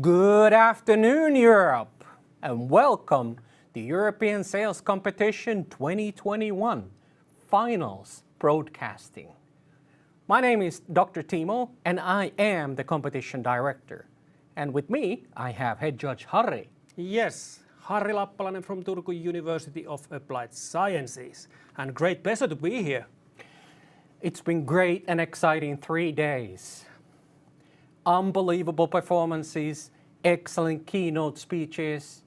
Good afternoon, Europe, and welcome to European Sales Competition 2021 Finals Broadcasting. My name is Dr. Timo, and I am the competition director. And with me, I have head judge Harri. Yes, Harri Lappalainen from Turku University of Applied Sciences. And great pleasure to be here. It's been great and exciting 3 days. Unbelievable performances, excellent keynote speeches,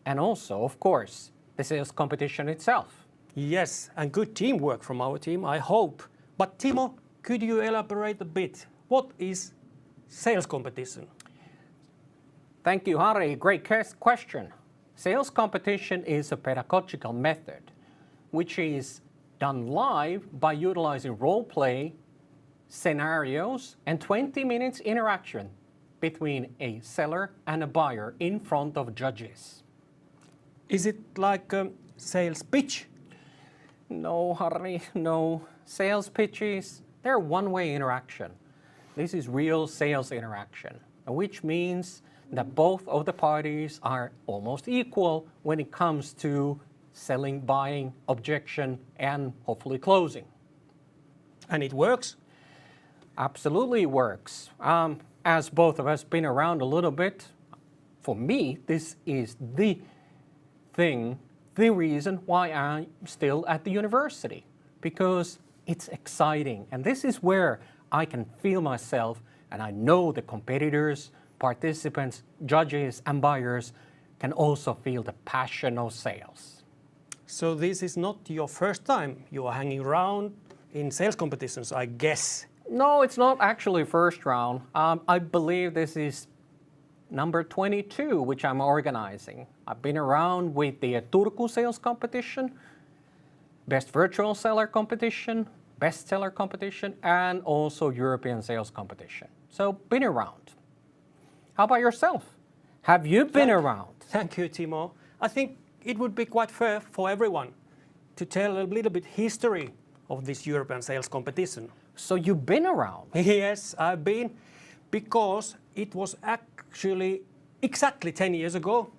and also, of course, the sales competition itself. Yes, and good teamwork from our team, I hope. But Timo, could you elaborate a bit? What is sales competition? Thank you, Harri. Great question. Sales competition is a pedagogical method which is done live by utilizing role play, scenarios, and 20 minutes interaction between a seller and a buyer in front of judges. Is it like a sales pitch? No, Harri, no. Sales pitches, they're one-way interaction. This is real sales interaction, which means that both of the parties are almost equal when it comes to selling, buying, objection, and hopefully closing. And it works? Absolutely works. As both of us been around a little bit, for me, this is the reason why I'm still at the university, because it's exciting. And this is where I can feel myself, and I know the competitors, participants, judges, and buyers can also feel the passion of sales. So this is not your first time you are hanging around in sales competitions, I guess. No, it's not actually first round. I believe this is number 22, which I'm organizing. I've been around with the Turku sales competition, best virtual seller competition, best seller competition, and also European sales competition. So been around. How about yourself? Have you been around? Thank you, Timo. I think it would be quite fair for everyone to tell a little bit history of this European sales competition. So you've been around? Yes, I've been, because it was actually exactly 10 years ago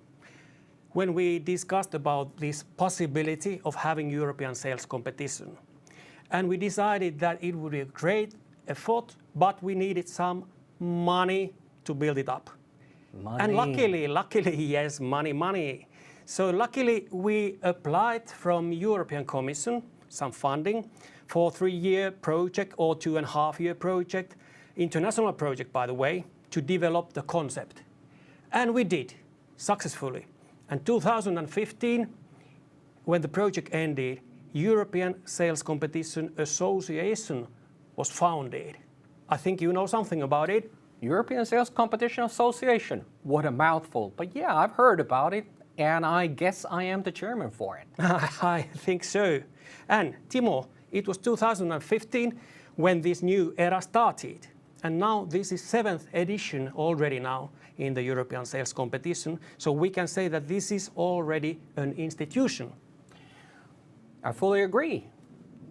when we discussed about this possibility of having European sales competition. And we decided that it would be a great effort, but we needed some money to build it up. Money. And luckily, yes, money. So luckily we applied from European Commission some funding for a 3-year project or 2.5-year project, international project by the way, to develop the concept. And we did, successfully. And 2015, when the project ended, European Sales Competition Association was founded. I think you know something about it. European Sales Competition Association. What a mouthful. But yeah, I've heard about it, and I guess I am the chairman for it. I think so. And Timo, it was 2015 when this new era started. And now this is 7th edition already now in the European Sales Competition. So we can say that this is already an institution. I fully agree.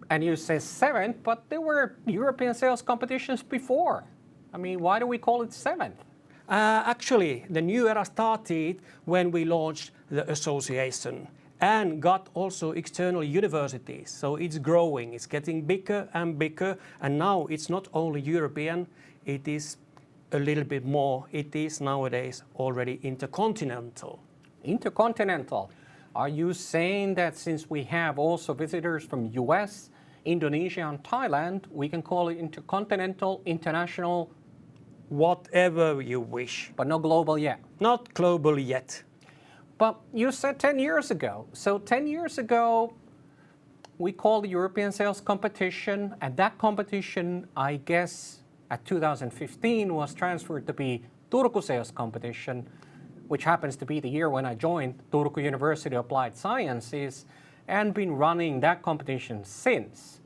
And you say 7th, but there were European sales competitions before. I mean, why do we call it 7th? Actually, the new era started when we launched the association and got also external universities. So it's growing, it's getting bigger and bigger. And now it's not only European, it is a little bit more. It is nowadays already intercontinental. Intercontinental. Are you saying that since we have also visitors from US, Indonesia, and Thailand, we can call it intercontinental, international? Whatever you wish. But no global yet? Not global yet. But you said 10 years ago. So 10 years ago, we called the European Sales Competition, and that competition, I guess, at 2015 was transferred to be Turku Sales Competition, which happens to be the year when I joined Turku University of Applied Sciences, and been running that competition since.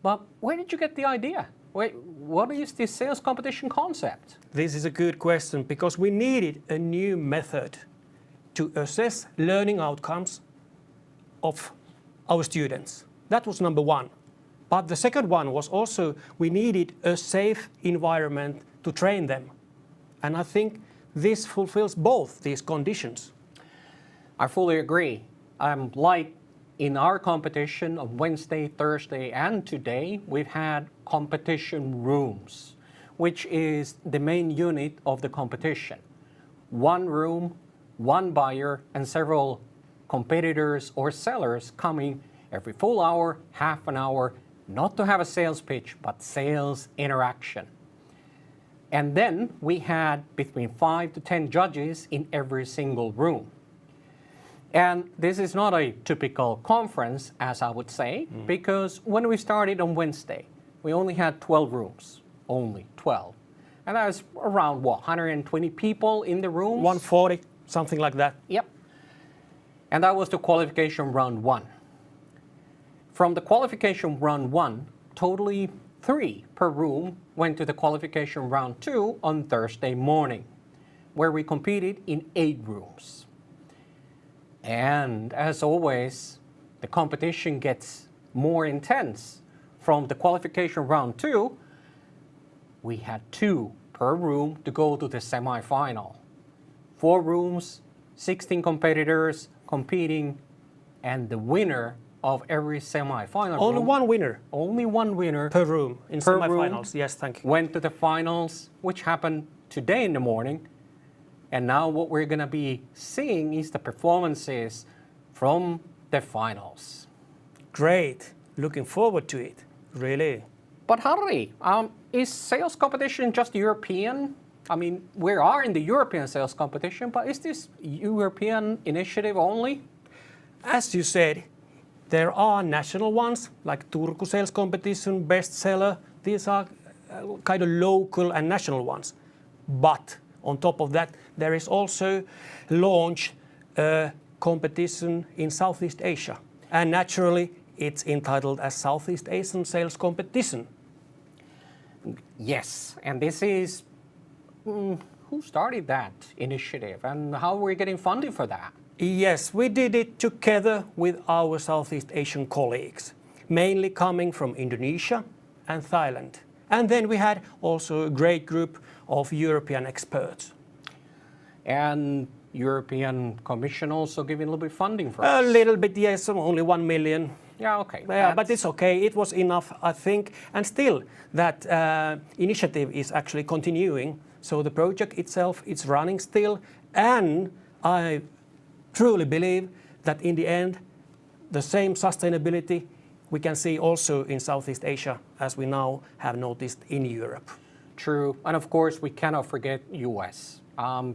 But where did you get the idea? What is this sales competition concept? This is a good question, because we needed a new method to assess learning outcomes of our students. That was number one. But the second one was also we needed a safe environment to train them. And I think this fulfills both these conditions. I fully agree. Like in our competition on Wednesday, Thursday, and today, we've had competition rooms, which is the main unit of the competition. One room, one buyer, and several competitors or sellers coming every full hour, half an hour, not to have a sales pitch, but sales interaction. And then we had between 5 to 10 judges in every single room. And this is not a typical conference, as I would say, because when we started on Wednesday, we only had 12 rooms, only 12. And that was around, 120 people in the rooms? 140, something like that. Yep. And that was the qualification round 1. From the qualification round 1, totally 3 per room went to the qualification round 2 on Thursday morning, where we competed in 8 rooms. And as always, the competition gets more intense. From the qualification round 2, we had 2 per room to go to the semi-final. 4 rooms, 16 competitors competing, and the winner of every semi-final Only room, one winner only one winner per room in per semi-finals. room Yes, thank you. went to the finals, which happened today in the morning. And now what we're going to be seeing is the performances from the finals. Great. Looking forward to it. Really. But Harri, is sales competition just European? I mean, we are in the European sales competition, but is this European initiative only? As you said, there are national ones like Turku sales competition, bestseller. These are kind of local and national ones. But on top of that, there is also launched a competition in Southeast Asia. And naturally, it's entitled as Southeast Asian Sales Competition. Yes, and this is, who started that initiative and how are we getting funding for that? Yes, we did it together with our Southeast Asian colleagues, mainly coming from Indonesia and Thailand. And then we had also a great group of European experts. And European Commission also giving a little bit of funding for us? A little bit, yes, only 1 million. Yeah, okay. Yeah, but it's okay. It was enough, I think. And still, that initiative is actually continuing. So the project itself is running still. And I truly believe that in the end, the same sustainability we can see also in Southeast Asia as we now have noticed in Europe. True. And of course, we cannot forget US.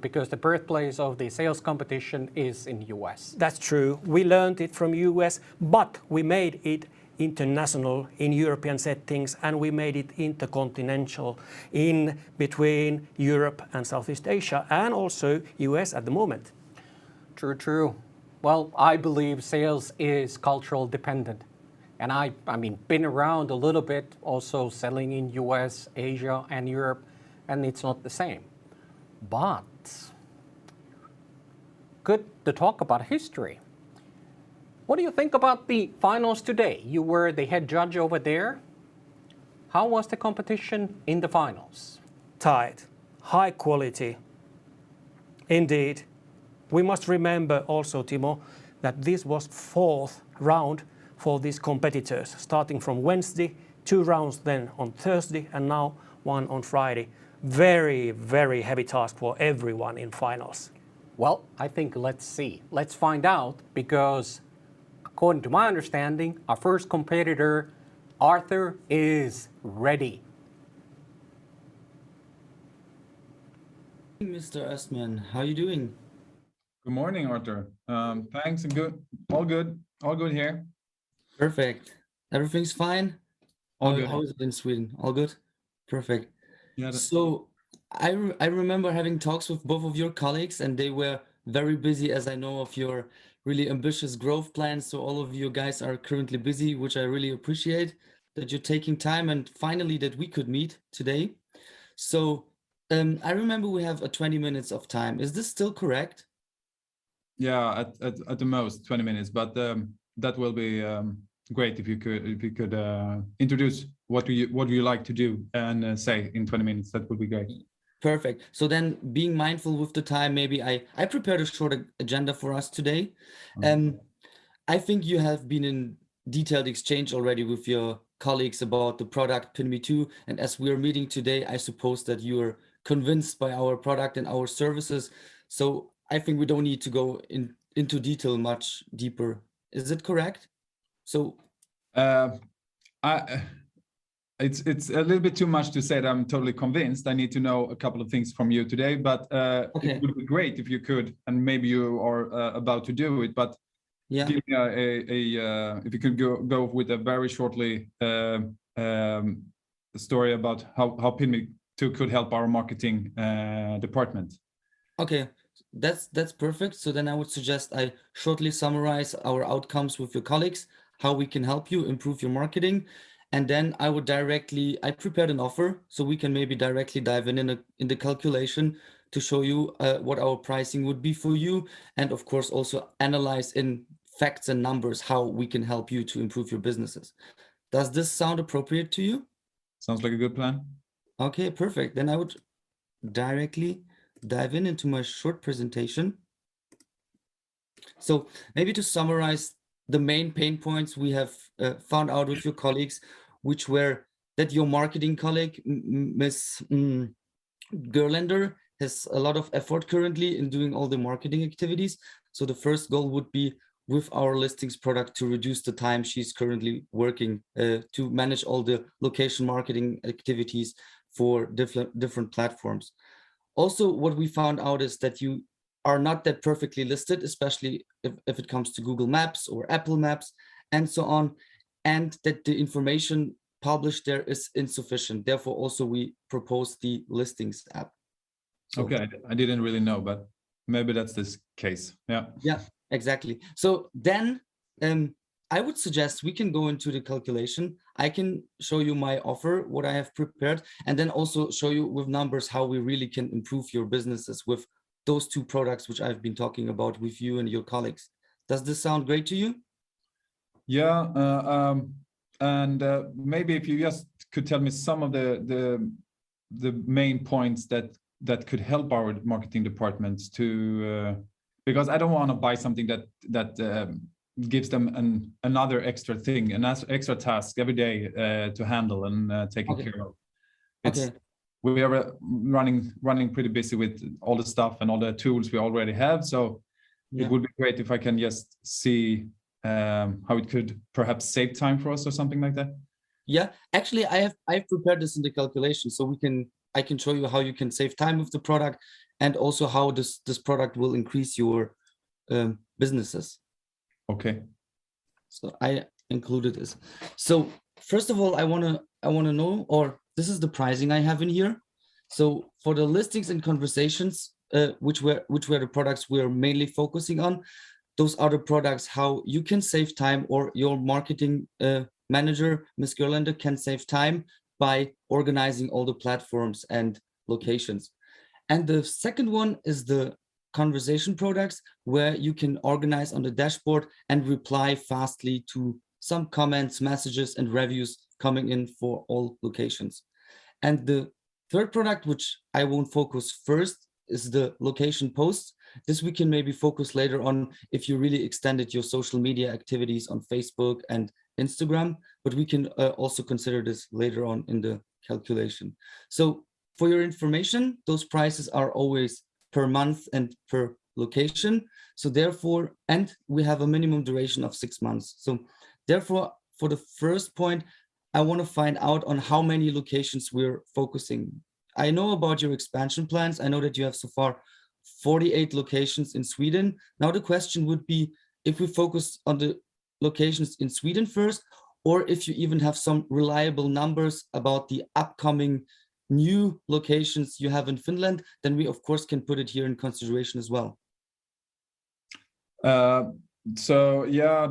Because the birthplace of the sales competition is in US. That's true. We learned it from US, but we made it international in European settings, and we made it intercontinental in between Europe and Southeast Asia, and also US at the moment. True, true. Well, I believe sales is cultural dependent. And I mean, been around a little bit, also selling in US, Asia, and Europe, and it's not the same. But good to talk about history. What do you think about the finals today? You were the head judge over there. How was the competition in the finals? Tight, high quality. Indeed. We must remember also, Timo, that this was 4th round for these competitors, starting from Wednesday, 2 rounds then on Thursday, and now 1 on Friday. Very, very heavy task for everyone in finals. Well, I think let's see. Let's find out, because according to my understanding, our first competitor, Arthur, is ready. Mr. Östman, how are you doing? Good morning, Arthur. Thanks and good. All good. All good here. Perfect. Everything's fine? All good. How is it in Sweden? All good? Perfect. Yeah. So I remember having talks with both of your colleagues, and they were very busy, as I know of your really ambitious growth plans. So all of you guys are currently busy, which I really appreciate that you're taking time, and finally that we could meet today. So I remember we have 20 minutes of time. Is this still correct? Yeah, at the most 20 minutes, but that will be great if you could introduce what you like to do and say in 20 minutes. That would be great. Perfect. So then being mindful with the time, maybe I prepared a short agenda for us today. I think you have been in detailed exchange already with your colleagues about the product PinMe2. And as we are meeting today, I suppose that you are convinced by our product and our services. So I think we don't need to go into detail much deeper. Is it correct? So I it's a little bit too much to say that I'm totally convinced. I need to know a couple of things from you today, but Okay. it would be great if you could, and maybe you are about to do it, but yeah, give me if you could go with a very shortly story about how PinMe2 could help our marketing department. okay, that's perfect. So then I would suggest I shortly summarize our outcomes with your colleagues, how we can help you improve your marketing. And then I prepared an offer, so we can maybe directly dive in the calculation to show you what our pricing would be for you. And of course, also analyze in facts and numbers how we can help you to improve your businesses. Does this sound appropriate to you? Sounds like a good plan. Okay, perfect. Then I would directly dive into my short presentation. So maybe to summarize the main pain points we have found out with your colleagues, which were that your marketing colleague, Miss Gerlander, has a lot of effort currently in doing all the marketing activities. So the first goal would be with our listings product to reduce the time she's currently working to manage all the location marketing activities for different platforms. Also, what we found out is that you are not that perfectly listed, especially if it comes to Google Maps or Apple Maps and so on, and that the information published there is insufficient. Therefore, also we propose the listings app. So, okay, I didn't really know, but maybe that's this case. Yeah. Yeah, exactly. So then I would suggest we can go into the calculation. I can show you my offer, what I have prepared, and then also show you with numbers how we really can improve your businesses with those two products which I've been talking about with you and your colleagues. Does this sound great to you? Yeah, and maybe if you just could tell me some of the main points that could help our marketing departments to, because I don't want to buy something that gives them another extra thing, an extra task every day to handle and taking Okay. care of. Okay. We are running pretty busy with all the stuff and all the tools we already have. So Yeah. it would be great if I can just see how it could perhaps save time for us or something like that. Yeah, actually, I've prepared this in the calculation, so I can show you how you can save time with the product, and also how this product will increase your businesses. Okay. So I included this. So first of all, I wanna know, or this is the pricing I have in here. So for the listings and conversations, which were the products we're mainly focusing on, those are the products how you can save time, or your marketing manager, Ms. Gerlander, can save time by organizing all the platforms and locations. And the second one is the conversation products, where you can organize on the dashboard and reply fastly to some comments, messages, and reviews coming in for all locations. And the third product, which I won't focus first, is the location posts. This we can maybe focus later on if you really extended your social media activities on Facebook and Instagram, but we can also consider this later on in the calculation. So for your information, those prices are always per month and per location. So therefore, and we have a minimum duration of 6 months. So therefore, for the first point, I want to find out on how many locations we're focusing. I know about your expansion plans. I know that you have so far 48 locations in Sweden. Now the question would be if we focus on the locations in Sweden first, or if you even have some reliable numbers about the upcoming new locations you have in Finland, then we of course can put it here in consideration as well. So yeah,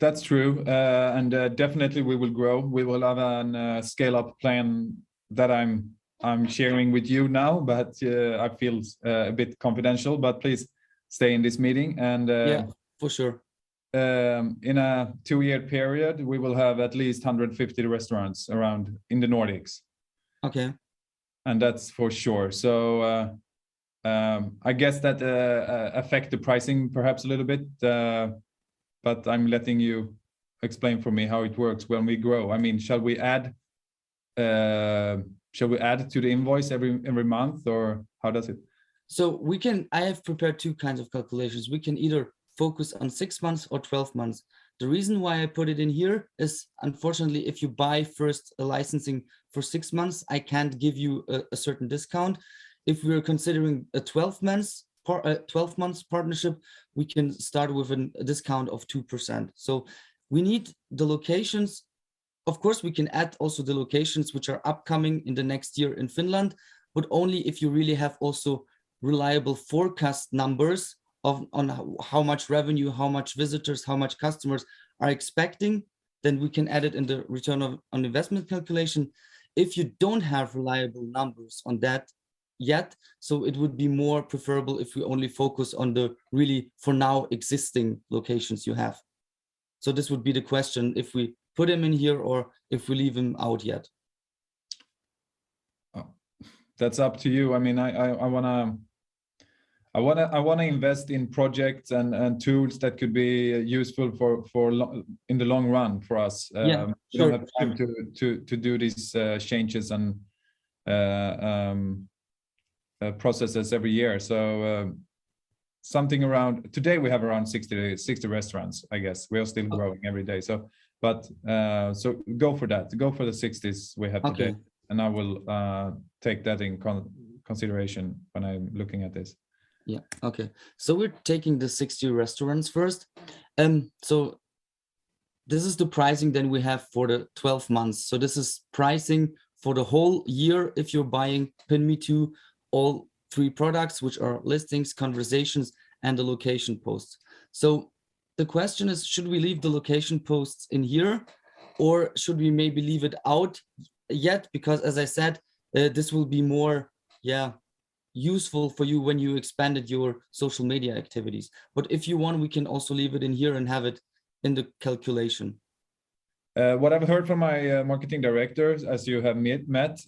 that's true, and definitely we will grow. We will have a scale-up plan that I'm sharing with you now, but I feel a bit confidential. But please stay in this meeting, and yeah, for sure. In a 2-year period, we will have at least 150 restaurants around in the Nordics. Okay. and that's for sure. So I guess that affect the pricing perhaps a little bit, but I'm letting you explain for me how it works when we grow. I mean, shall we add to the invoice every month, or how does it? So we can, I have prepared two kinds of calculations. We can either focus on 6 months or 12 months. The reason why I put it in here is, unfortunately, if you buy first a licensing for 6 months, I can't give you a certain discount. If we're considering a 12 months partnership, we can start with a discount of 2%. So we need the locations. Of course, we can add also the locations which are upcoming in the next year in Finland, but only if you really have also reliable forecast numbers on how much revenue, how much visitors, how much customers are expecting, then we can add it in the return on investment calculation. If you don't have reliable numbers on that yet, so it would be more preferable if we only focus on the really for now existing locations you have. So this would be the question, if we put him in here or if we leave him out yet. That's up to you. I mean, I wanna invest in projects and tools that could be useful for in the long run for us. Yeah, we don't have time to do these changes and processes every year. So something around, today we have around 60 restaurants, I guess. We are still growing every day. So, but so go for that. Go for the 60s we have today. Okay. And I will take that in consideration when I'm looking at this. Yeah, okay. So we're taking the 60 restaurants first. So this is the pricing then we have for the 12 months. So this is pricing for the whole year if you're buying PinMe2, all 3 products, which are listings, conversations, and the location posts. So the question is, should we leave the location posts in here, or should we maybe leave it out yet? Because as I said, this will be more, useful for you when you expanded your social media activities. But if you want, we can also leave it in here and have it in the calculation. What I've heard from my marketing directors, as you have met,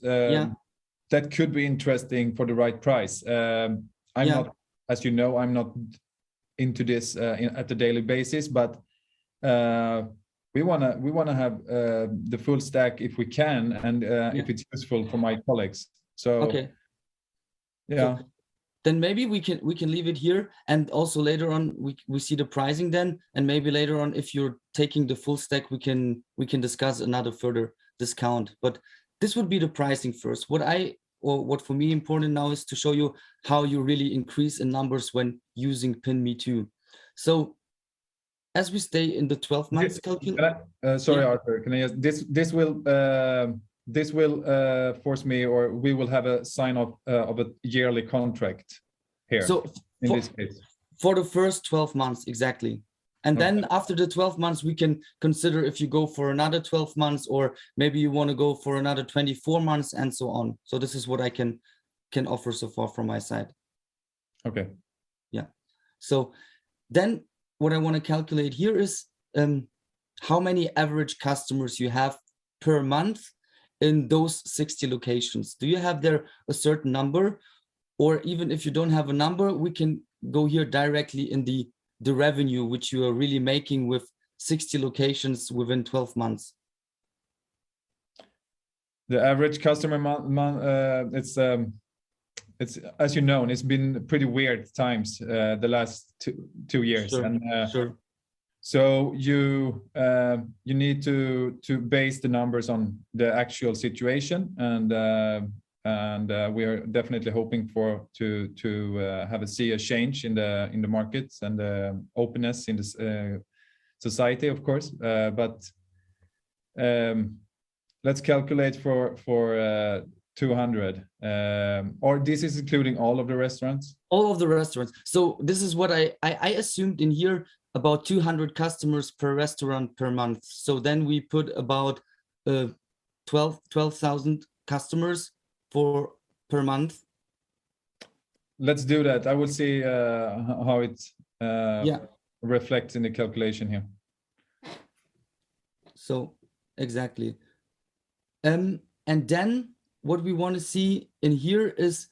that could be interesting for the right price. I'm not, as you know, I'm not into this at the daily basis, but we wanna have the full stack if we can, and if it's useful for my colleagues. So okay. Yeah. So then maybe we can leave it here, and also later on we see the pricing then, and maybe later on, if you're taking the full stack, we can discuss another further discount. But this would be the pricing first. What for me important now is to show you how you really increase in numbers when using PinMe2. So as we stay in the 12 months calculation. Sorry, Arthur, can I ask, this will force me, or we will have a sign of a yearly contract here. So in this case, for the first 12 months, exactly. And then after the 12 months, we can consider if you go for another 12 months, or maybe you want to go for another 24 months and so on. So this is what I can offer so far from my side. Okay. Yeah. So then what I want to calculate here is how many average customers you have per month in those 60 locations. Do you have there a certain number? Or even if you don't have a number, we can go here directly in the revenue which you are really making with 60 locations within 12 months. The average customer it's as you know, it's been pretty weird times the last two years. Sure, and sure. So you need to base the numbers on the actual situation, and we are definitely hoping to see a change in the markets and the openness in the society, of course. But let's calculate for 200, or this is including all of the restaurants. All of the restaurants. So this is what I assumed in here. About 200 customers per restaurant per month. So then we put about 12,000 customers per month. Let's do that. I will see how it reflects in the calculation here. So exactly. And then what we want to see in here is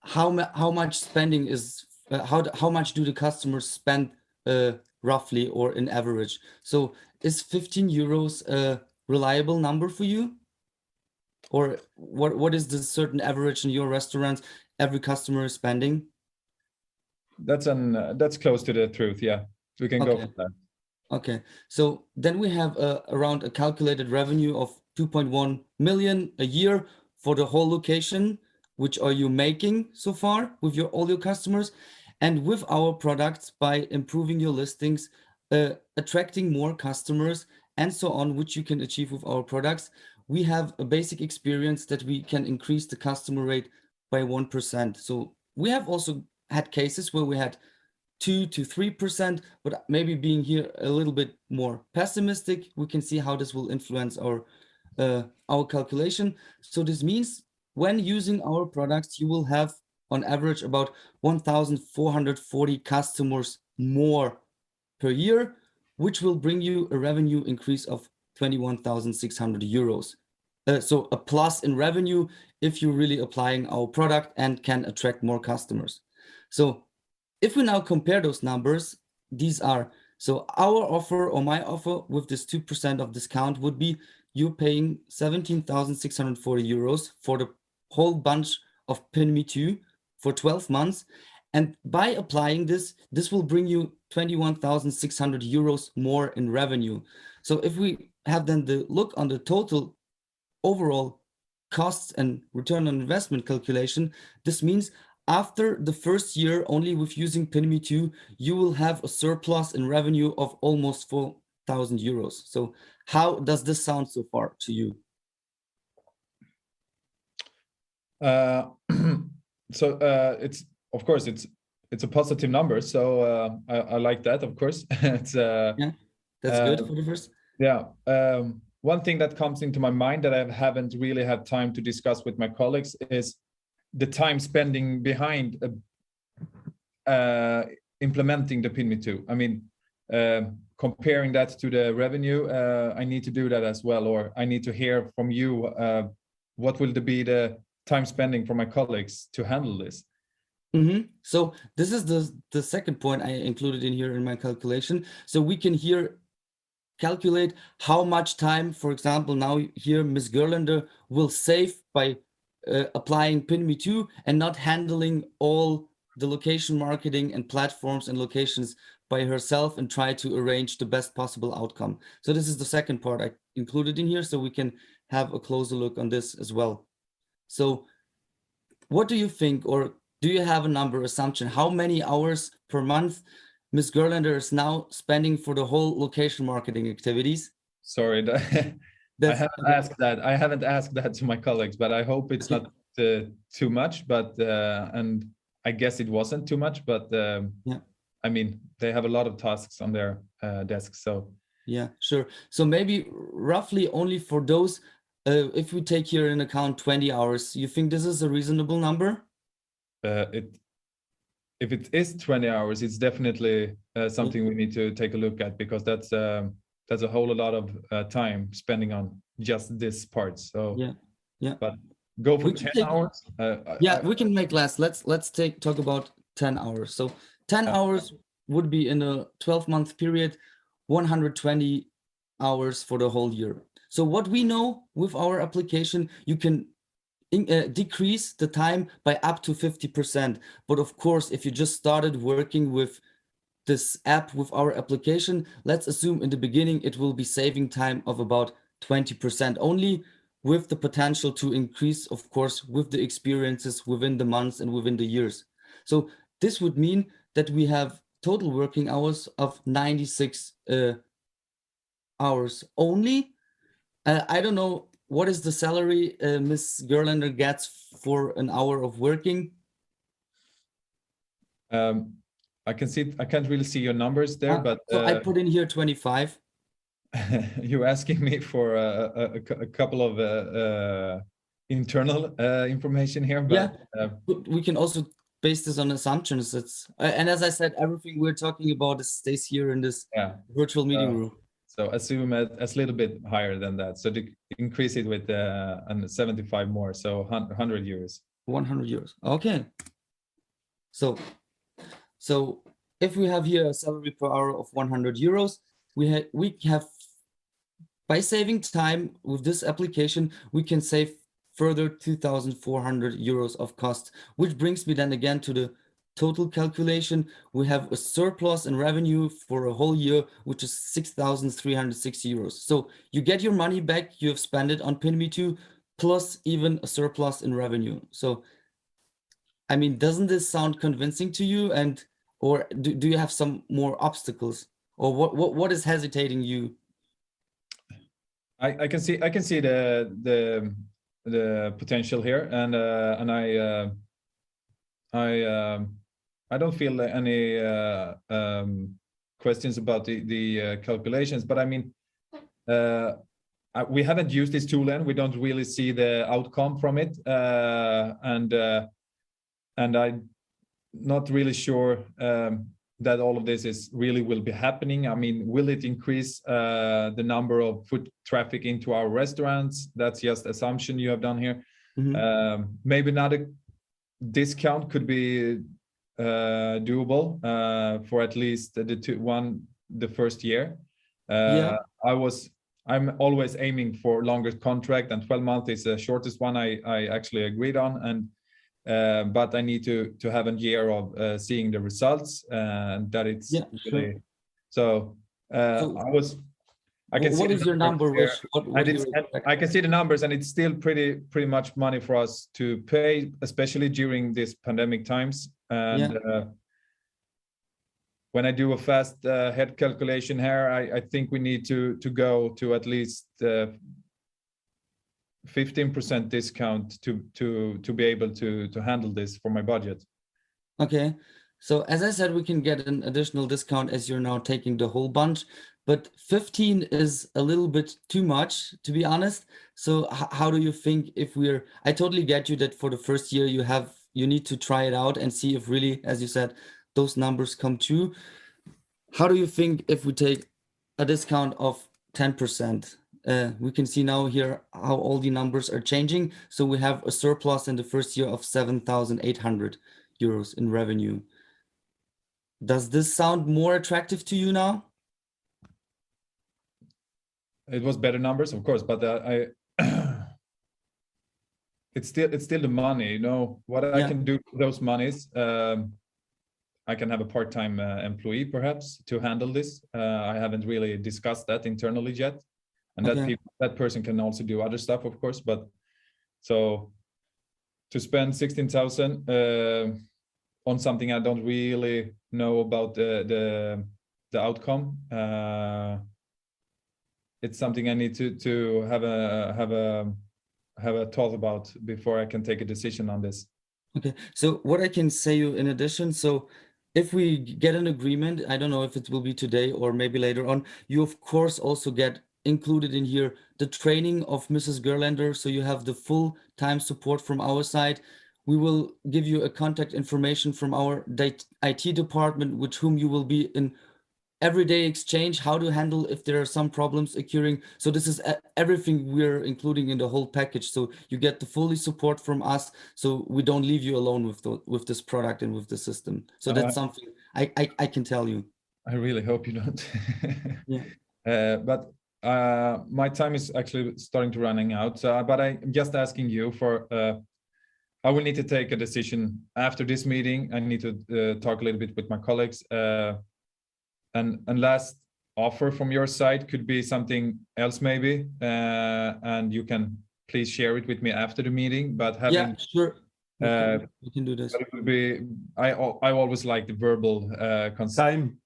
how much spending is how much do the customers spend roughly or in average. So is 15 euros a reliable number for you? Or what is the certain average in your restaurants every customer is spending? That's close to the truth. Yeah, we can go Okay. for that. Okay, so then we have around a calculated revenue of 2.1 million a year for the whole location. Which are you making so far with all your customers? And with our products, by improving your listings, attracting more customers, and so on, which you can achieve with our products, we have a basic experience that we can increase the customer rate by 1%. So we have also had cases where we had 2 to 3%, but maybe being here a little bit more pessimistic, we can see how this will influence our calculation. So this means when using our products, you will have on average about 1,440 customers more per year, which will bring you a revenue increase of 21,600 euros. So a plus in revenue if you're really applying our product and can attract more customers. So if we now compare those numbers, these are, so our offer or my offer with this 2% of discount would be you paying 17,640 euros for the whole bunch of Pin Me Too for 12 months. And by applying this will bring you 21,600 euros more in revenue. So if we have then the look on the total overall costs and return on investment calculation, this means after the first year only with using Pin Me Too, you will have a surplus in revenue of almost 4,000 euros. So how does this sound so far to you? It's, of course, it's a positive number. So I like that, of course. It's yeah, that's good for the first. Yeah. One thing that comes into my mind that I haven't really had time to discuss with my colleagues is the time spending behind implementing the Pin Me Too. I mean, comparing that to the revenue, I need to do that as well, or I need to hear from you. What will be the time spending for my colleagues to handle this? Mm-hmm. So this is the second point I included in here in my calculation. So we can here calculate how much time, for example, now here Ms. Gerlander will save by applying Pin Me Too and not handling all the location marketing and platforms and locations by herself and try to arrange the best possible outcome. So this is the second part I included in here, so we can have a closer look on this as well. So what do you think, or do you have a number assumption, how many hours per month Ms. Gerlander is now spending for the whole location marketing activities? Sorry, I haven't asked that. I haven't asked that to my colleagues, but I hope it's not too much. But and I guess it wasn't too much. But yeah, I mean, they have a lot of tasks on their desk. So yeah, sure. So maybe roughly only for those, if we take here in account 20 hours, you think this is a reasonable number? If it is 20 hours, it's definitely something we need to take a look at, because that's a whole lot of time spending on just this part. So yeah. But go for 10 hours. We can make less. Let's talk about 10 hours. So 10 hours would be in a 12-month period, 120 hours for the whole year. So what we know with our application, you can decrease the time by up to 50%. But of course, if you just started working with this app with our application, let's assume in the beginning it will be saving time of about 20% only, with the potential to increase, of course, with the experiences within the months and within the years. So this would mean that we have total working hours of 96 hours only. I don't know, what is the salary Ms. Gerlander gets for an hour of working? I can't really see your numbers there, but so I put in here 25. You're asking me for a couple of internal information here, but we can also base this on assumptions. It's and as I said, everything we're talking about stays here in this virtual meeting room. So assume a little bit higher than that. So to increase it with 75 more, so 100 euros. 100 euros. Okay. So if we have here a salary per hour of 100 euros, we have by saving time with this application, we can save further 2,400 euros of cost, which brings me then again to the total calculation. We have a surplus in revenue for a whole year, which is 6,360 euros. So you get your money back, you have spent it on PinMe2, plus even a surplus in revenue. So, I mean, doesn't this sound convincing to you? And or do you have some more obstacles, or what is hesitating you? I can see the potential here, and I don't feel any questions about the calculations, but I mean, we haven't used this tool and we don't really see the outcome from it, and I'm not really sure that all of this is really will be happening. I mean, will it increase the number of foot traffic into our restaurants? That's just assumption you have done here. Maybe another discount could be doable for at least the first year. Yeah. I'm always aiming for longer contract, and 12 months is the shortest one I actually agreed on, and but I need to have a year of seeing the results, and that it's really, so I can see what is your number, Wish? I can see the numbers, and it's still pretty much money for us to pay, especially during these pandemic times. And when I do a fast head calculation here, I think we need to go to at least 15% discount to be able to handle this for my budget. Okay, so as I said, we can get an additional discount as you're now taking the whole bunch, but 15 is a little bit too much, to be honest. So how do you think if I totally get you that for the first year you need to try it out and see if really, as you said, those numbers come true. How do you think if we take a discount of 10%? We can see now here how all the numbers are changing. So we have a surplus in the first year of 7,800 euros in revenue. Does this sound more attractive to you now? It was better numbers, of course, but it's still the money, you know, what I can do with those monies. I can have a part-time employee perhaps to handle this. I haven't really discussed that internally yet. And that person can also do other stuff, of course. But so to spend 16,000 on something I don't really know about the outcome, it's something I need to have a thought about before I can take a decision on this. Okay, so what I can say you in addition, so if we get an agreement, I don't know if it will be today or maybe later on, you of course also get included in here the training of Mrs. Gerlander, so you have the full-time support from our side. We will give you a contact information from our IT department, with whom you will be in everyday exchange, how to handle if there are some problems occurring. So this is everything we're including in the whole package. So you get the fully support from us, so we don't leave you alone with this product and with the system. So that's something I can tell you. I really hope you don't. But my time is actually starting to running out. But I'm just asking you for. I will need to take a decision after this meeting. I need to talk a little bit with my colleagues. And last offer from your side could be something else maybe, and you can please share it with me after the meeting. But having sure, we can do this. It would be. I always like the verbal time.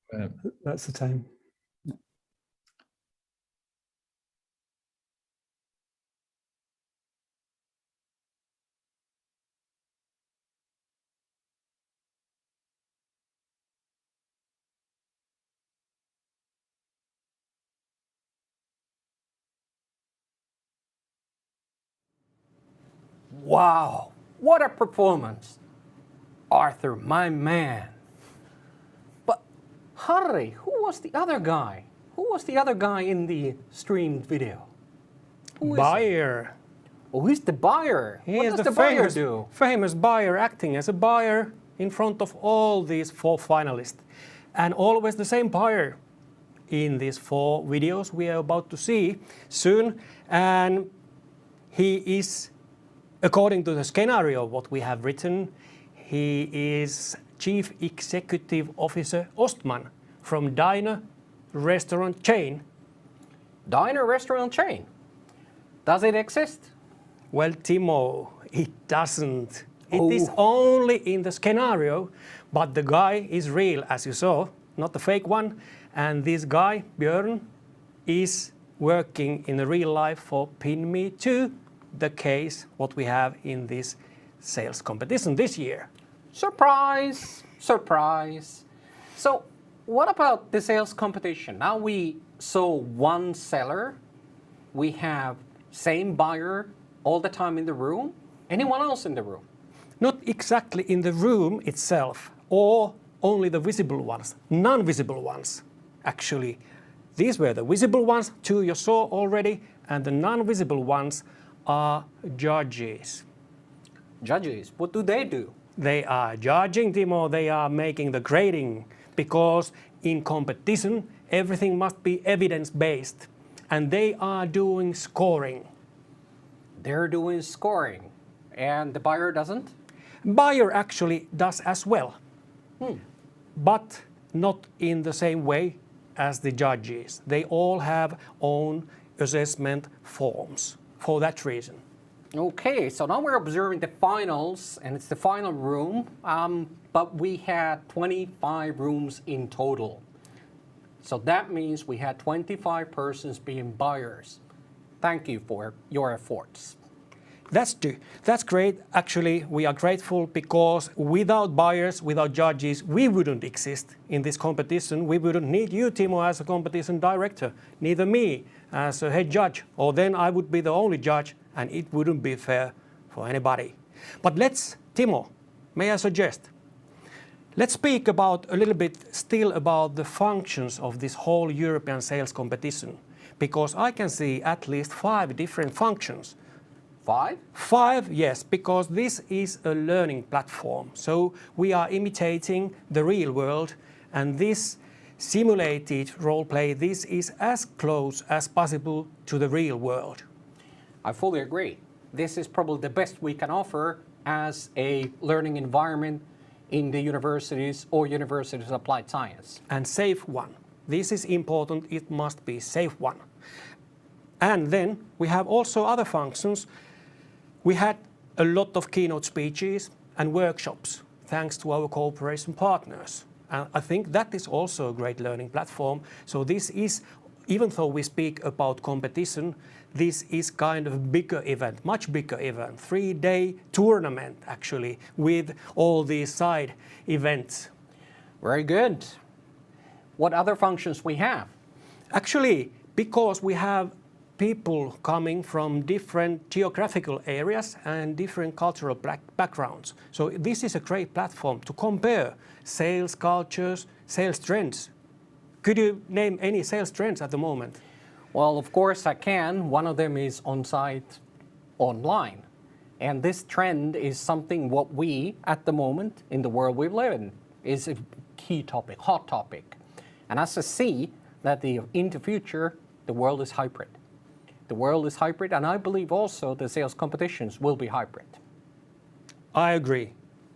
That's the time. Wow, what a performance. Arthur, my man. But Harri, who was the other guy Who was the other guy in the streamed video? Who is it? Buyer. Oh, he's the buyer. He What is does the the buyer famous, do? famous buyer acting as a buyer in front of all these 4 finalists. And always the same buyer in these 4 videos we are about to see soon. And he is, according to the scenario what we have written, he is Chief Executive Officer Ostman from Diner restaurant chain. Diner restaurant chain. Does it exist? Well, Timo, it doesn't. It is only in the scenario, but the guy is real, as you saw, not the fake one. And this guy, Björn, is working in the real life for Pin Me To, the case what we have in this sales competition this year. Surprise! Surprise! So, what about the sales competition? Now we saw one seller. We have same buyer all the time in the room. Anyone else in the room? Not exactly in the room itself, or only the visible ones, non-visible ones, actually. These were the visible ones, 2 you saw already, and the non-visible ones are judges. Judges, what do they do? They are judging, Timo, they are making the grading, because in competition everything must be evidence-based, and they are doing scoring. They're doing scoring, and the buyer doesn't? Buyer actually does as well, but not in the same way as the judges. They all have own assessment forms for that reason. Okay, so now we're observing the finals, and it's the final room, but we had 25 rooms in total. So that means we had 25 persons being buyers. Thank you for your efforts. That's great. Actually, we are grateful because without buyers, without judges, we wouldn't exist in this competition. We wouldn't need you, Timo, as a competition director, neither me as a head judge, or then I would be the only judge, and it wouldn't be fair for anybody. But Timo, may I suggest, let's speak about a little bit still about the functions of this whole European sales competition, because I can see at least 5 different functions. 5? 5, yes, because this is a learning platform. So we are imitating the real world, and this simulated role play, this is as close as possible to the real world. I fully agree. This is probably the best we can offer as a learning environment in the universities or universities of applied science. And safe one. This is important, it must be safe one. And then we have also other functions. We had a lot of keynote speeches and workshops thanks to our cooperation partners. And I think that is also a great learning platform. So this is, even though we speak about competition, this is kind of a bigger event, much bigger event, 3-day tournament actually, with all these side events. Very good. What other functions we have? Actually, because we have people coming from different geographical areas and different cultural backgrounds. So this is a great platform to compare sales cultures, sales trends. Could you name any sales trends at the moment? Well, of course I can. One of them is on-site, online. And this trend is something what we, at the moment, in the world we live in, is a key topic, hot topic. And as I see that in the future, the world is hybrid. The world is hybrid, and I believe also the sales competitions will be hybrid. I agree.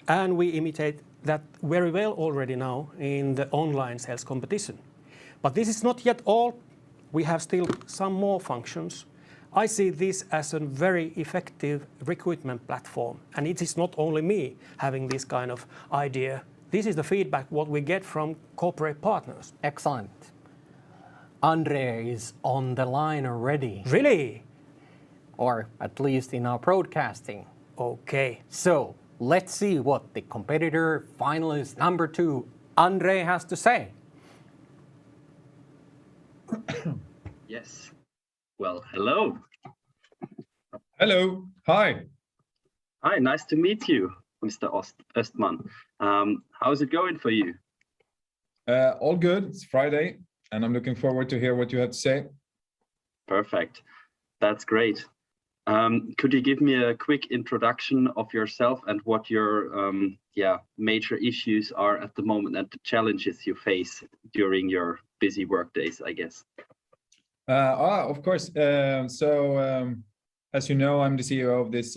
And we imitate that very well already now in the online sales competition. But this is not yet all. We have still some more functions. I see this as a very effective recruitment platform. And it is not only me having this kind of idea. This is the feedback what we get from corporate partners. Excellent. Andre is on the line already. Really? Or at least in our broadcasting. Okay. So let's see what the competitor finalist number 2, Andre, has to say. Yes. Well, hello. Hello. Hi. Hi, nice to meet you, Mr. Östman. How's it going for you? All good. It's Friday. and I'm looking forward to hear what you have to say. Perfect. That's great. Could you give me a quick introduction of yourself and what your major issues are at the moment and the challenges you face during your busy work days, I guess? Of course. As you know, I'm the CEO of this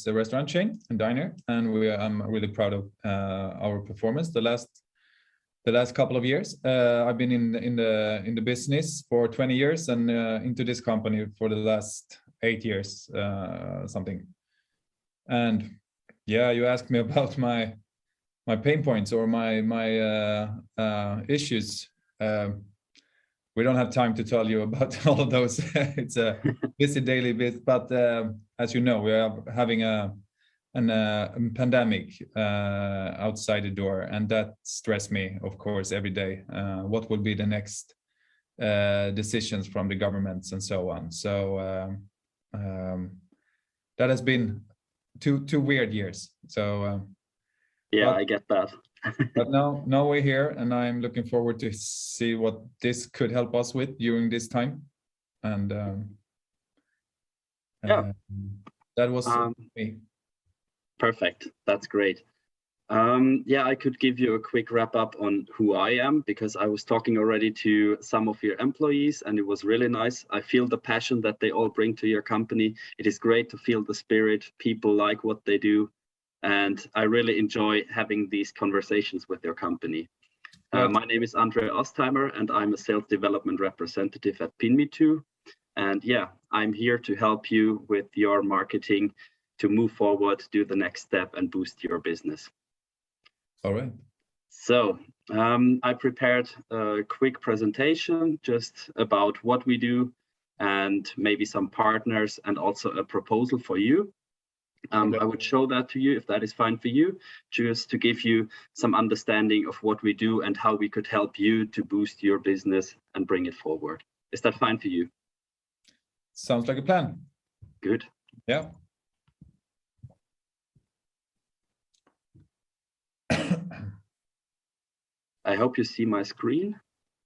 restaurant chain and diner, and I'm really proud of our performance the last couple of years. I've been in the business for 20 years and into this company for the last 8 years, something. And yeah, you asked me about my pain points or my issues. We don't have time to tell you about all of those. It's a busy daily bit, but as you know, we are having a pandemic outside the door, and that stressed me, of course, every day. What will be the next decisions from the governments and so on? So that has been two weird years. So I get that. But now we're here, and I'm looking forward to see what this could help us with during this time. And that was me. Perfect. That's great. I could give you a quick wrap up on who I am, because I was talking already to some of your employees and it was really nice. I feel the passion that they all bring to your company. It is great to feel the spirit. People like what they do. And I really enjoy having these conversations with your company. My name is Andre Ostheimer, and I'm a sales development representative at PinMe2. And I'm here to help you with your marketing to move forward, do the next step, and boost your business. All right. So I prepared a quick presentation just about what we do and maybe some partners and also a proposal for you. I would show that to you if that is fine for you, just to give you some understanding of what we do and how we could help you to boost your business and bring it forward. Is that fine for you? Sounds like a plan. Good. Yeah. I hope you see my screen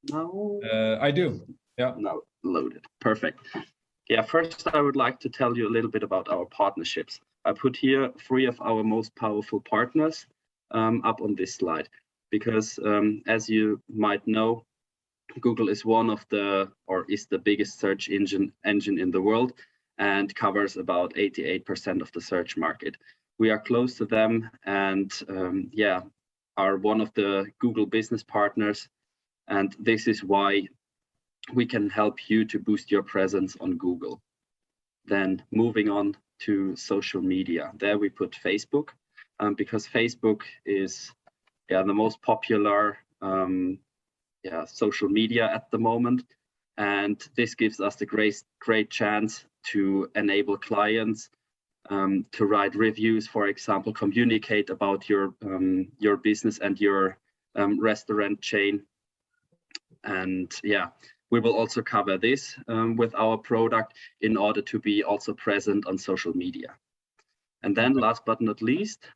now. I do. Yeah. Now loaded. Perfect. First I would like to tell you a little bit about our partnerships. I put here 3 of our most powerful partners up on this slide, because as you might know, Google is is the biggest search engine in the world and covers about 88% of the search market. We are close to them and are one of the Google business partners. And this is why we can help you to boost your presence on Google. Then moving on to social media. There we put Facebook, because Facebook is the most popular social media at the moment. And this gives us the great chance to enable clients to write reviews, for example, communicate about your business and your restaurant chain. And we will also cover this with our product in order to be also present on social media. And then last but not least,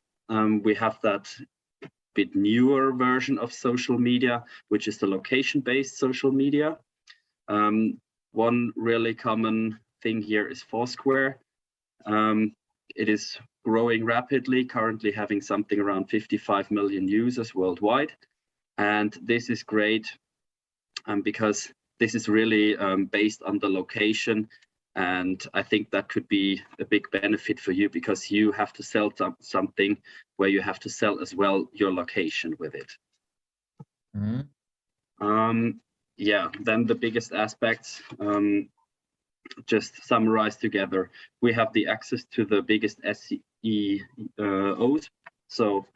we have that bit newer version of social media, which is the location-based social media. One really common thing here is Foursquare. It is growing rapidly, currently having something around 55 million users worldwide. And this is great because this is really based on the location. And I think that could be a big benefit for you, because you have to sell something where you have to sell as well your location with it. Mm-hmm. Then the biggest aspects, just summarized together. We have the access to the biggest SEOs. So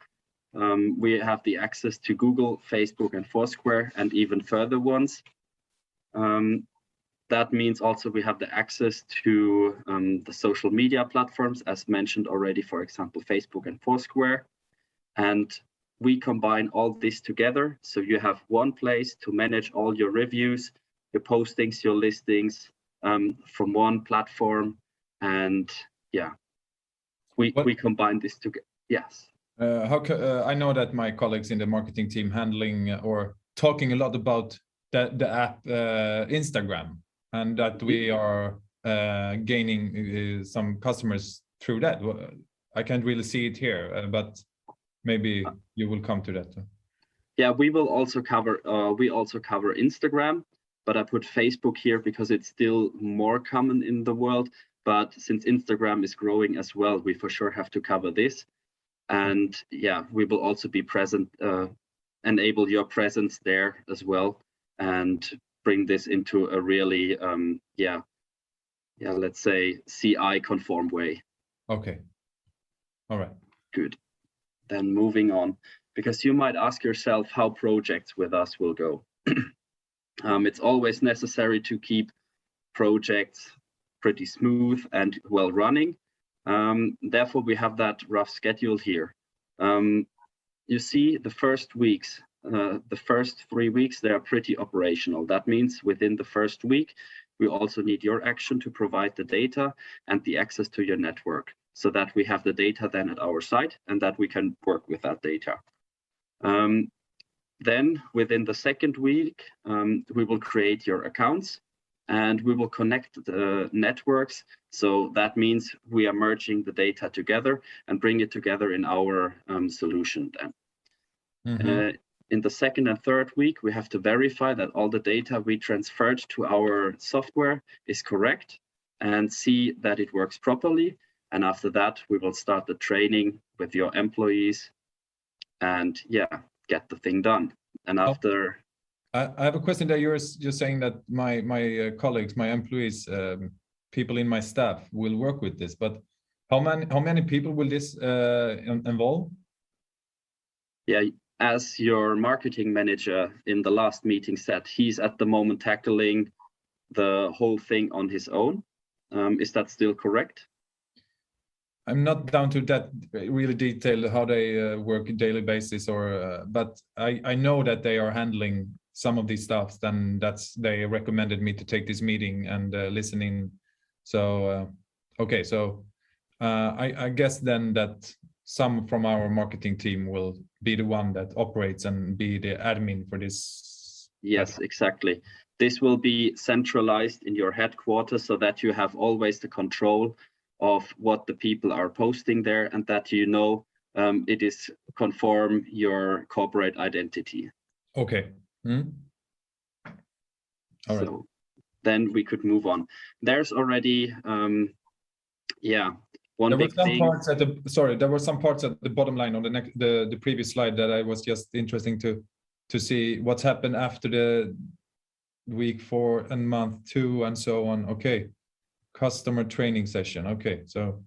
we have the access to Google, Facebook, and Foursquare, and even further ones. That means also we have the access to the social media platforms, as mentioned already, for example, Facebook and Foursquare. And we combine all this together. So you have one place to manage all your reviews, your postings, your listings from one platform. And we combine this together. Yes. I know that my colleagues in the marketing team handling or talking a lot about the app Instagram, and that we are gaining some customers through that. I can't really see it here, but maybe you will come to that. Yeah, we will also cover. We also cover Instagram, but I put Facebook here because it's still more common in the world. But since Instagram is growing as well, we for sure have to cover this. And yeah, we will also be present, enable your presence there as well, and bring this into a really, let's say CI conform way. Okay. All right. Good. Then moving on, because you might ask yourself how projects with us will go. It's always necessary to keep projects pretty smooth and well running. Therefore, we have that rough schedule here. You see the first weeks, the first 3 weeks, they are pretty operational. That means within the first week, we also need your action to provide the data and the access to your network so that we have the data then at our site and that we can work with that data. Then within the second week, we will create your accounts and we will connect the networks. So that means we are merging the data together and bring it together in our solution then. Mm-hmm. In the second and third week, we have to verify that all the data we transferred to our software is correct and see that it works properly. And after that, we will start the training with your employees and get the thing done. And after... I have a question that you're saying that my colleagues, my employees, people in my staff will work with this, but how many people will this involve? Yeah, as your marketing manager in the last meeting said, he's at the moment tackling the whole thing on his own. Is that still correct? I'm not down to that really detailed how they work on a daily basis, but I know that they are handling some of these stuff. Then they recommended me to take this meeting and listening. So okay, so I guess then that some from our marketing team will be the one that operates and be the admin for this. Yes, exactly. This will be centralized in your headquarters so that you have always the control of what the people are posting there and that it is conform your corporate identity. Okay. All right. So then we could move on. There's already one big thing. There were some parts at the bottom line on the previous slide that I was just interesting to see what's happened after the week 4 and month 2 and so on. Okay. Customer training session. Okay, so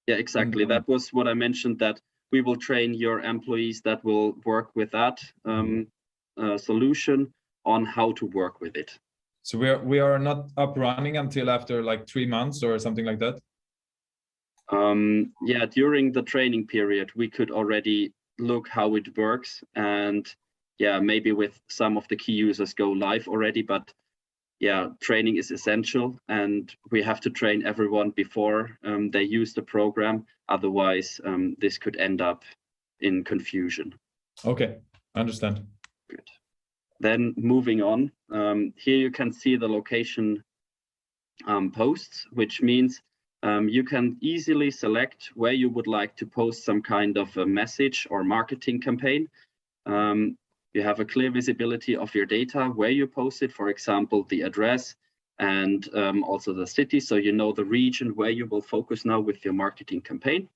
yeah, exactly. That was what I mentioned, that we will train your employees that will work with that solution on how to work with it. So we are not up running until after like 3 months or something like that. During the training period, we could already look how it works, and maybe with some of the key users go live already, but training is essential and we have to train everyone before they use the program. Otherwise, this could end up in confusion. Okay, I understand. Good. Then moving on, here you can see the location posts, which means you can easily select where you would like to post some kind of a message or marketing campaign. You have a clear visibility of your data, where you post it, for example, the address and also the city. So you know the region where you will focus now with your marketing campaign.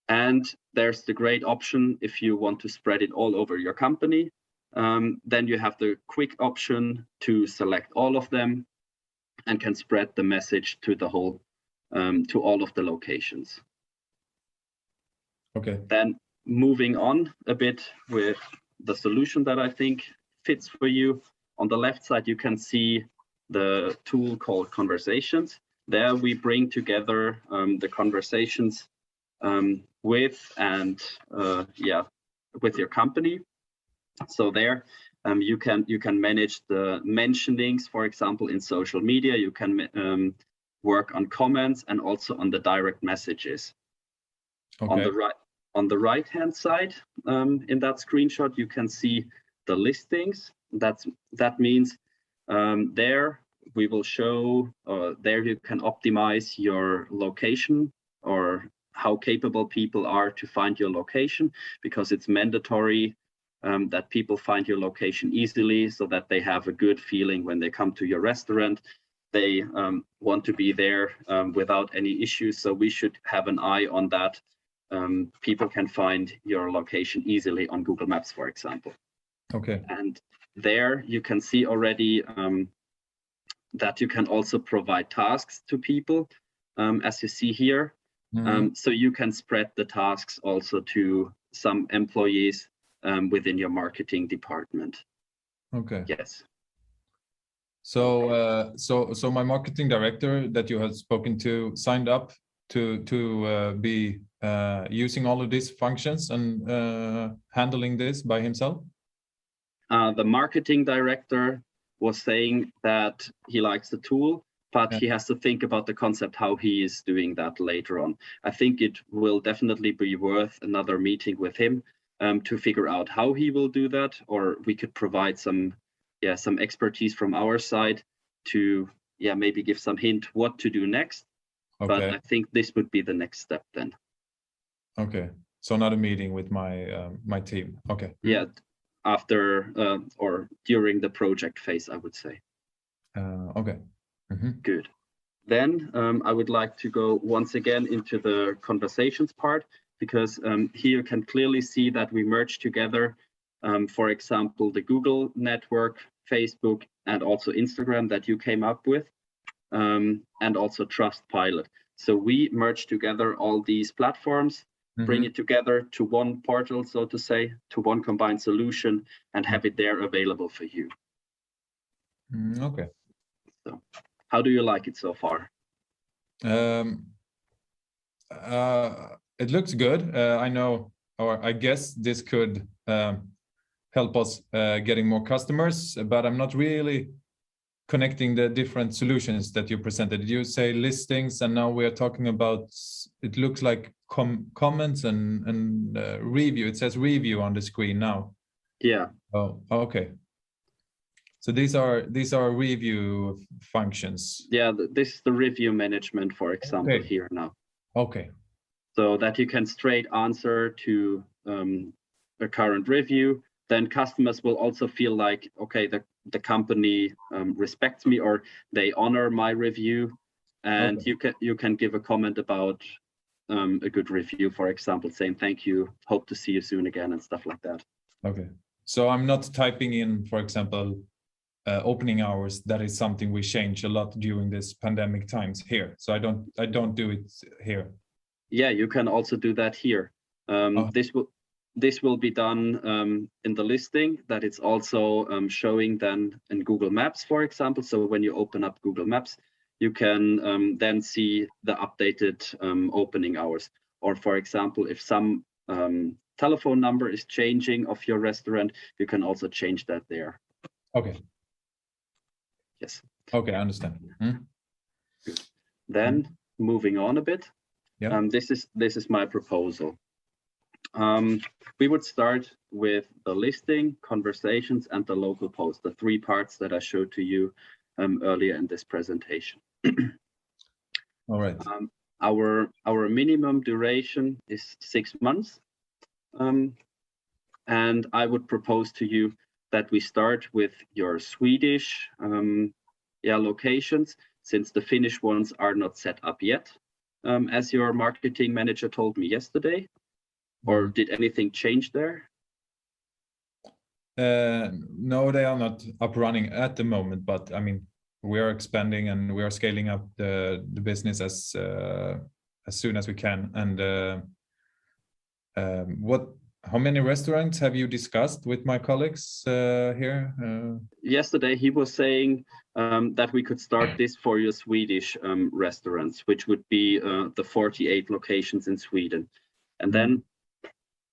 And there's the great option if you want to spread it all over your company. Then you have the quick option to select all of them and can spread the message to the whole, to all of the locations. Okay. Then moving on a bit with the solution that I think fits for you. On the left side, you can see the tool called Conversations. There we bring together the conversations with your company. So there you can manage the mentionings, for example, in social media. You can work on comments and also on the direct messages. Okay. On the right-hand side, in that screenshot, you can see the listings. that means there we will show, there you can optimize your location or how capable people are to find your location, because it's mandatory that people find your location easily so that they have a good feeling when they come to your restaurant. They want to be there without any issues. So we should have an eye on that. People can find your location easily on Google Maps, for example. Okay. And there you can see already that you can also provide tasks to people, as you see here. So you can spread the tasks also to some employees within your marketing department. Okay. Yes. So so my marketing director that you have spoken to signed up to be using all of these functions and handling this by himself? The marketing director was saying that he likes the tool, but he has to think about the concept, how he is doing that later on. I think it will definitely be worth another meeting with him to figure out how he will do that, or we could provide some expertise from our side to maybe give some hint what to do next. Okay. But I think this would be the next step then. Okay, so not a meeting with my my team. Okay. Yeah, after or during the project phase, I would say. Okay. Good. Then I would like to go once again into the conversations part, because here you can clearly see that we merged together, for example, the Google network, Facebook, and also Instagram that you came up with, and also Trustpilot. So we merged together all these platforms, bring it together to one portal, so to say, to one combined solution, and have it there available for you. Okay. So how do you like it so far? It looks good. I know, or I guess this could help us getting more customers, but I'm not really connecting the different solutions that you presented. You say listings, and now we're talking about, it looks like comments and review. It says review on the screen now. Yeah. Oh, okay. So these are review functions. Yeah, this is the review management, for example, here now. Okay. So that you can straight answer to a current review. Then customers will also feel like, okay, the company respects me, or they honor my review, and you can give a comment about a good review, for example, saying thank you, hope to see you soon again, and stuff like that. Okay. So I'm not typing in, for example, opening hours. That is something we change a lot during this pandemic times here. So I don't do it here. Yeah, you can also do that here. This will be done in the listing, that it's also showing then in Google Maps, for example. So when you open up Google Maps, you can then see the updated opening hours. Or for example, if some telephone number is changing of your restaurant, you can also change that there. Okay. Yes. Okay, I understand. Good. Then moving on a bit. Yeah. This is my proposal. We would start with the listing, conversations, and the local post, the three parts that I showed to you earlier in this presentation. All right. Our minimum duration is 6 months. And I would propose to you that we start with your Swedish locations, since the Finnish ones are not set up yet, as your marketing manager told me yesterday. Or did anything change there? No, they are not up running at the moment, but I mean, we are expanding and we are scaling up the business as soon as we can. And how many restaurants have you discussed with my colleagues here? Yesterday, he was saying that we could start this for your Swedish restaurants, which would be the 48 locations in Sweden. And then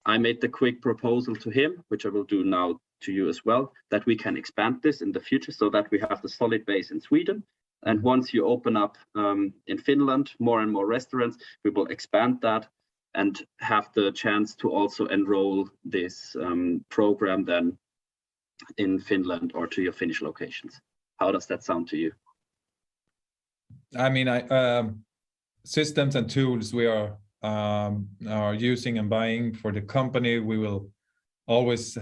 I made the quick proposal to him, which I will do now to you as well, that we can expand this in the future so that we have the solid base in Sweden. And once you open up in Finland, more and more restaurants, we will expand that and have the chance to also enroll this program then in Finland or to your Finnish locations. How does that sound to you? I mean, systems and tools we are using and buying for the company, we will always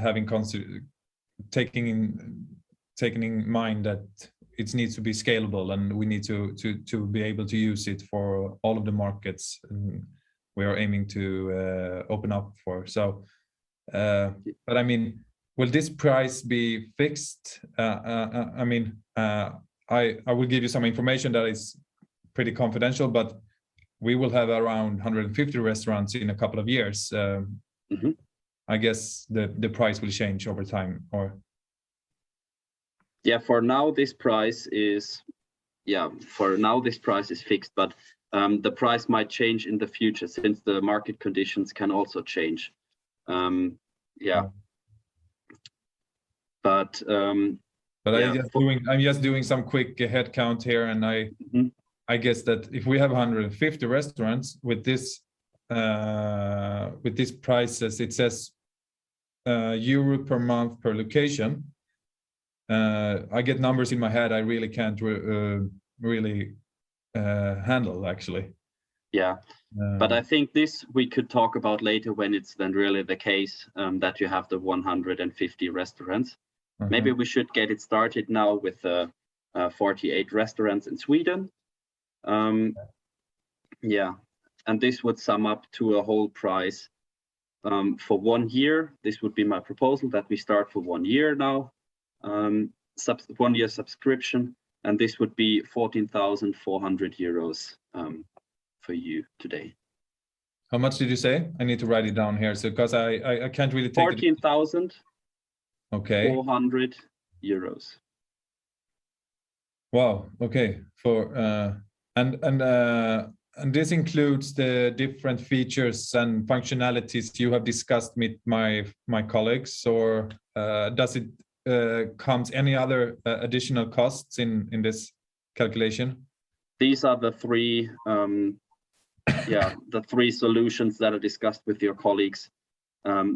taking in mind that it needs to be scalable, and we need to be able to use it for all of the markets we are aiming to open up for. So, but I mean, will this price be fixed? I mean, I will give you some information that is pretty confidential, but we will have around 150 restaurants in a couple of years. I guess the price will change over time, or? Yeah, for now this price is fixed, but the price might change in the future since the market conditions can also change. But I'm just doing some quick head count here, and I guess that if we have 150 restaurants with this prices, it says euro per month per location. I get numbers in my head I really can't handle, actually. Yeah, but I think this we could talk about later when it's then really the case that you have the 150 restaurants. Maybe we should get it started now with 48 restaurants in Sweden. And this would sum up to a whole price for 1 year. This would be my proposal, that we start for 1 year now, 1 year subscription, and this would be 14,400 euros for you today. How much did you say? I need to write it down here, so because I can't really take 14,000. Okay. 400 euros. Wow. Okay. And this includes the different features and functionalities you have discussed with my colleagues, or does it comes any other additional costs in this calculation? These are the three the three solutions that are discussed with your colleagues,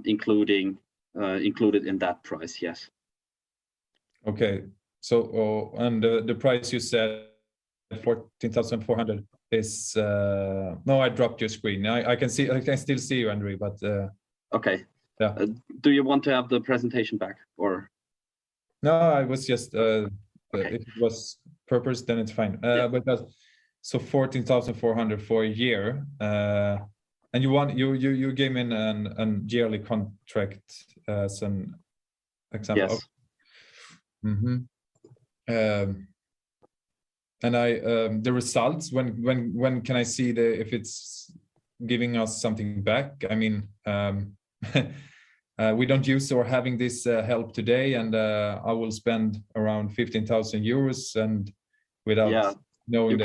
included in that price. Yes. Okay. So and the price you said 14,400 is no, I dropped your screen. I can still see you, Andre, but okay. Yeah. Do you want to have the presentation back, or? No, I was just Okay. If it was purpose, then it's fine. But so 14,400 for a year, and you gave me an yearly contract as an example. Yes. And the results, when can I see if it's giving us something back? I mean, we don't use or having this help today, and I will spend around 15,000 euros, and without knowing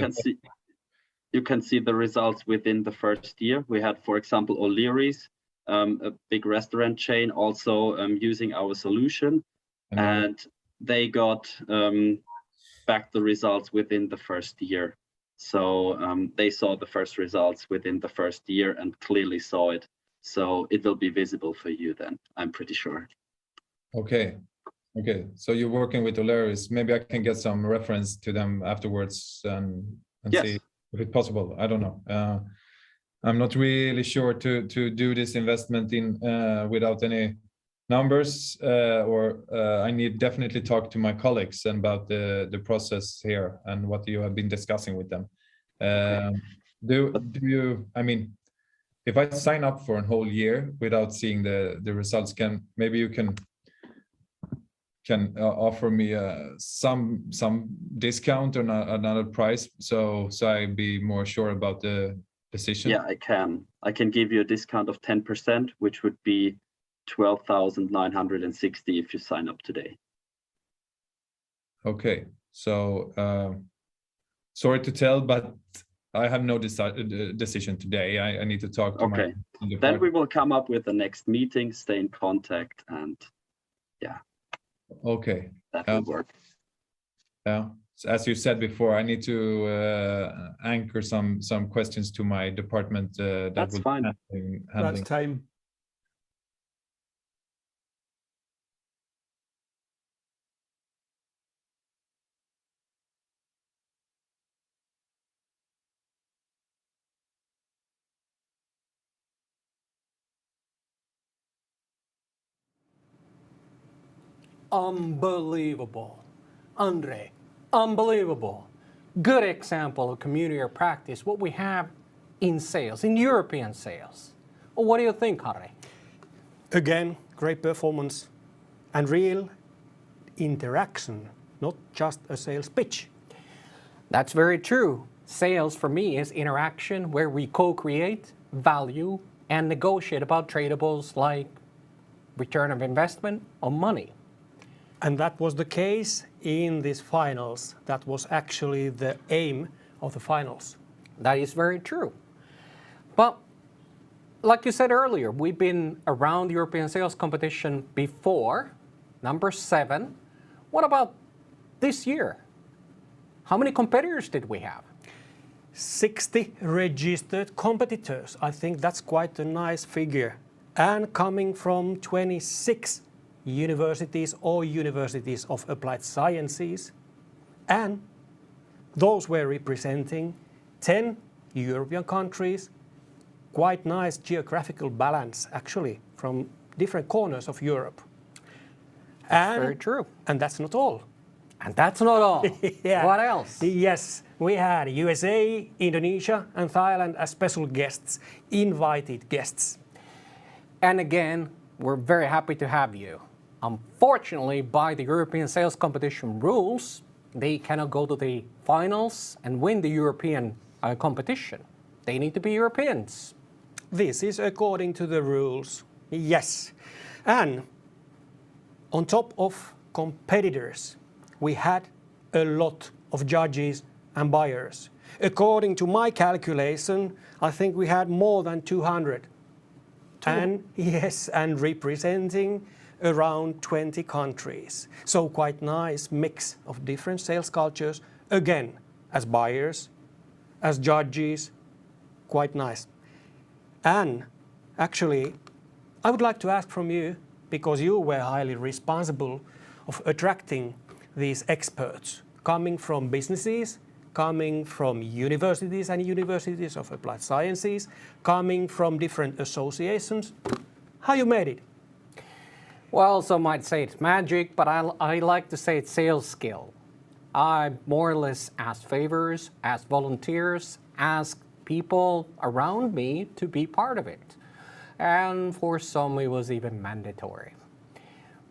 you can see the results within the first year. We had, for example, O'Leary's, a big restaurant chain, also using our solution, and they got back the results within the first year. So they saw the first results within the first year and clearly saw it. So it will be visible for you then, I'm pretty sure. Okay. So you're working with O'Leary's. Maybe I can get some reference to them afterwards and see if it's possible. I don't know. I'm not really sure to do this investment in without any numbers, or I need definitely talk to my colleagues about the process here and what you have been discussing with them. Do you? I mean, if I sign up for a whole year without seeing the results, maybe you can offer me some discount or another price, so I be more sure about the decision? Yeah, I can give you a discount of 10%, which would be 12,960 if you sign up today. Okay, so sorry to tell, but I have no decision today. I need to talk to my then we will come up with the next meeting, stay in contact, and okay, that will work. Yeah, so as you said before, I need to anchor some questions to my department. That's fine. That's time. unbelievable. Andre, unbelievable. Good example of community of practice, what we have in sales, in European sales. Well, what do you think, Harri? Again, great performance and real interaction, not just a sales pitch. That's very true. Sales for me is interaction where we co-create value and negotiate about tradables like return of investment or money. And that was the case in these finals. That was actually the aim of the finals. That is very true. But like you said earlier, we've been around the European sales competition before, number 7. What about this year? How many competitors did we have? 60 registered competitors. I think that's quite a nice figure. And coming from 26 universities or universities of applied sciences. And those were representing 10 European countries. Quite nice geographical balance, actually, from different corners of Europe. That's very true. And that's not all. And that's not all. Yeah. What else? Yes, we had USA, Indonesia, and Thailand as special guests, invited guests. And again, we're very happy to have you. Unfortunately, by the European sales competition rules, they cannot go to the finals and win the European competition. They need to be Europeans. This is according to the rules, yes. And on top of competitors, we had a lot of judges and buyers. According to my calculation, I think we had more than 200. And yes, and representing around 20 countries. So quite nice mix of different sales cultures, again, as buyers, as judges, quite nice. And actually, I would like to ask from you, because you were highly responsible of attracting these experts coming from businesses, coming from universities and universities of applied sciences, coming from different associations. How you made it? Well, some might say it's magic, but I like to say it's sales skill. I more or less ask favors, ask volunteers, ask people around me to be part of it. And for some, it was even mandatory.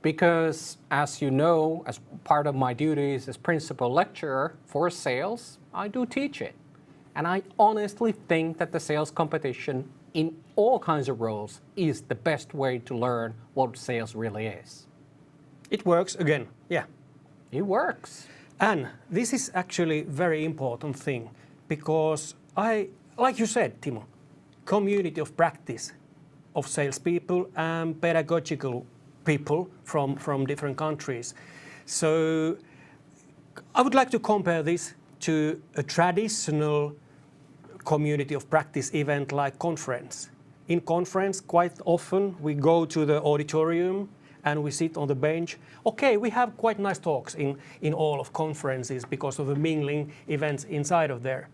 Because, as you know, as part of my duties as principal lecturer for sales, I do teach it. And I honestly think that the sales competition in all kinds of roles is the best way to learn what sales really is. It works again, yeah. It works. And this is actually a very important thing because like you said, Timo, community of practice of salespeople and pedagogical people from different countries. So I would like to compare this to a traditional community of practice event like conference. In conference, quite often we go to the auditorium and we sit on the bench. Okay, we have quite nice talks in all of conferences because of the mingling events inside of there.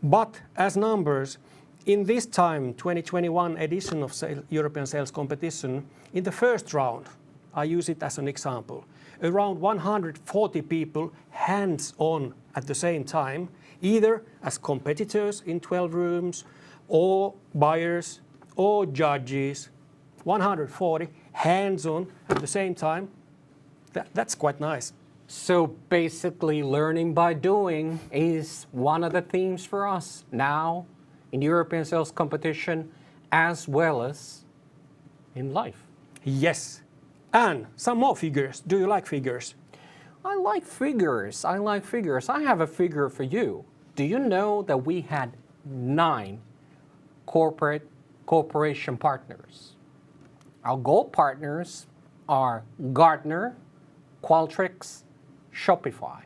But as numbers, in this time, 2021 edition of European Sales Competition, in the first round, I use it as an example, around 140 people hands-on at the same time, either as competitors in 12 rooms, or buyers, or judges, 140 hands-on at the same time. That's quite nice. So basically, learning by doing is one of the themes for us now in European sales competition as well as in life. Yes. And some more figures. Do you like figures? I like figures. I like figures. I have a figure for you. Do you know that we had 9 cooperation partners? Our gold partners are Gartner, Qualtrics, Shopify.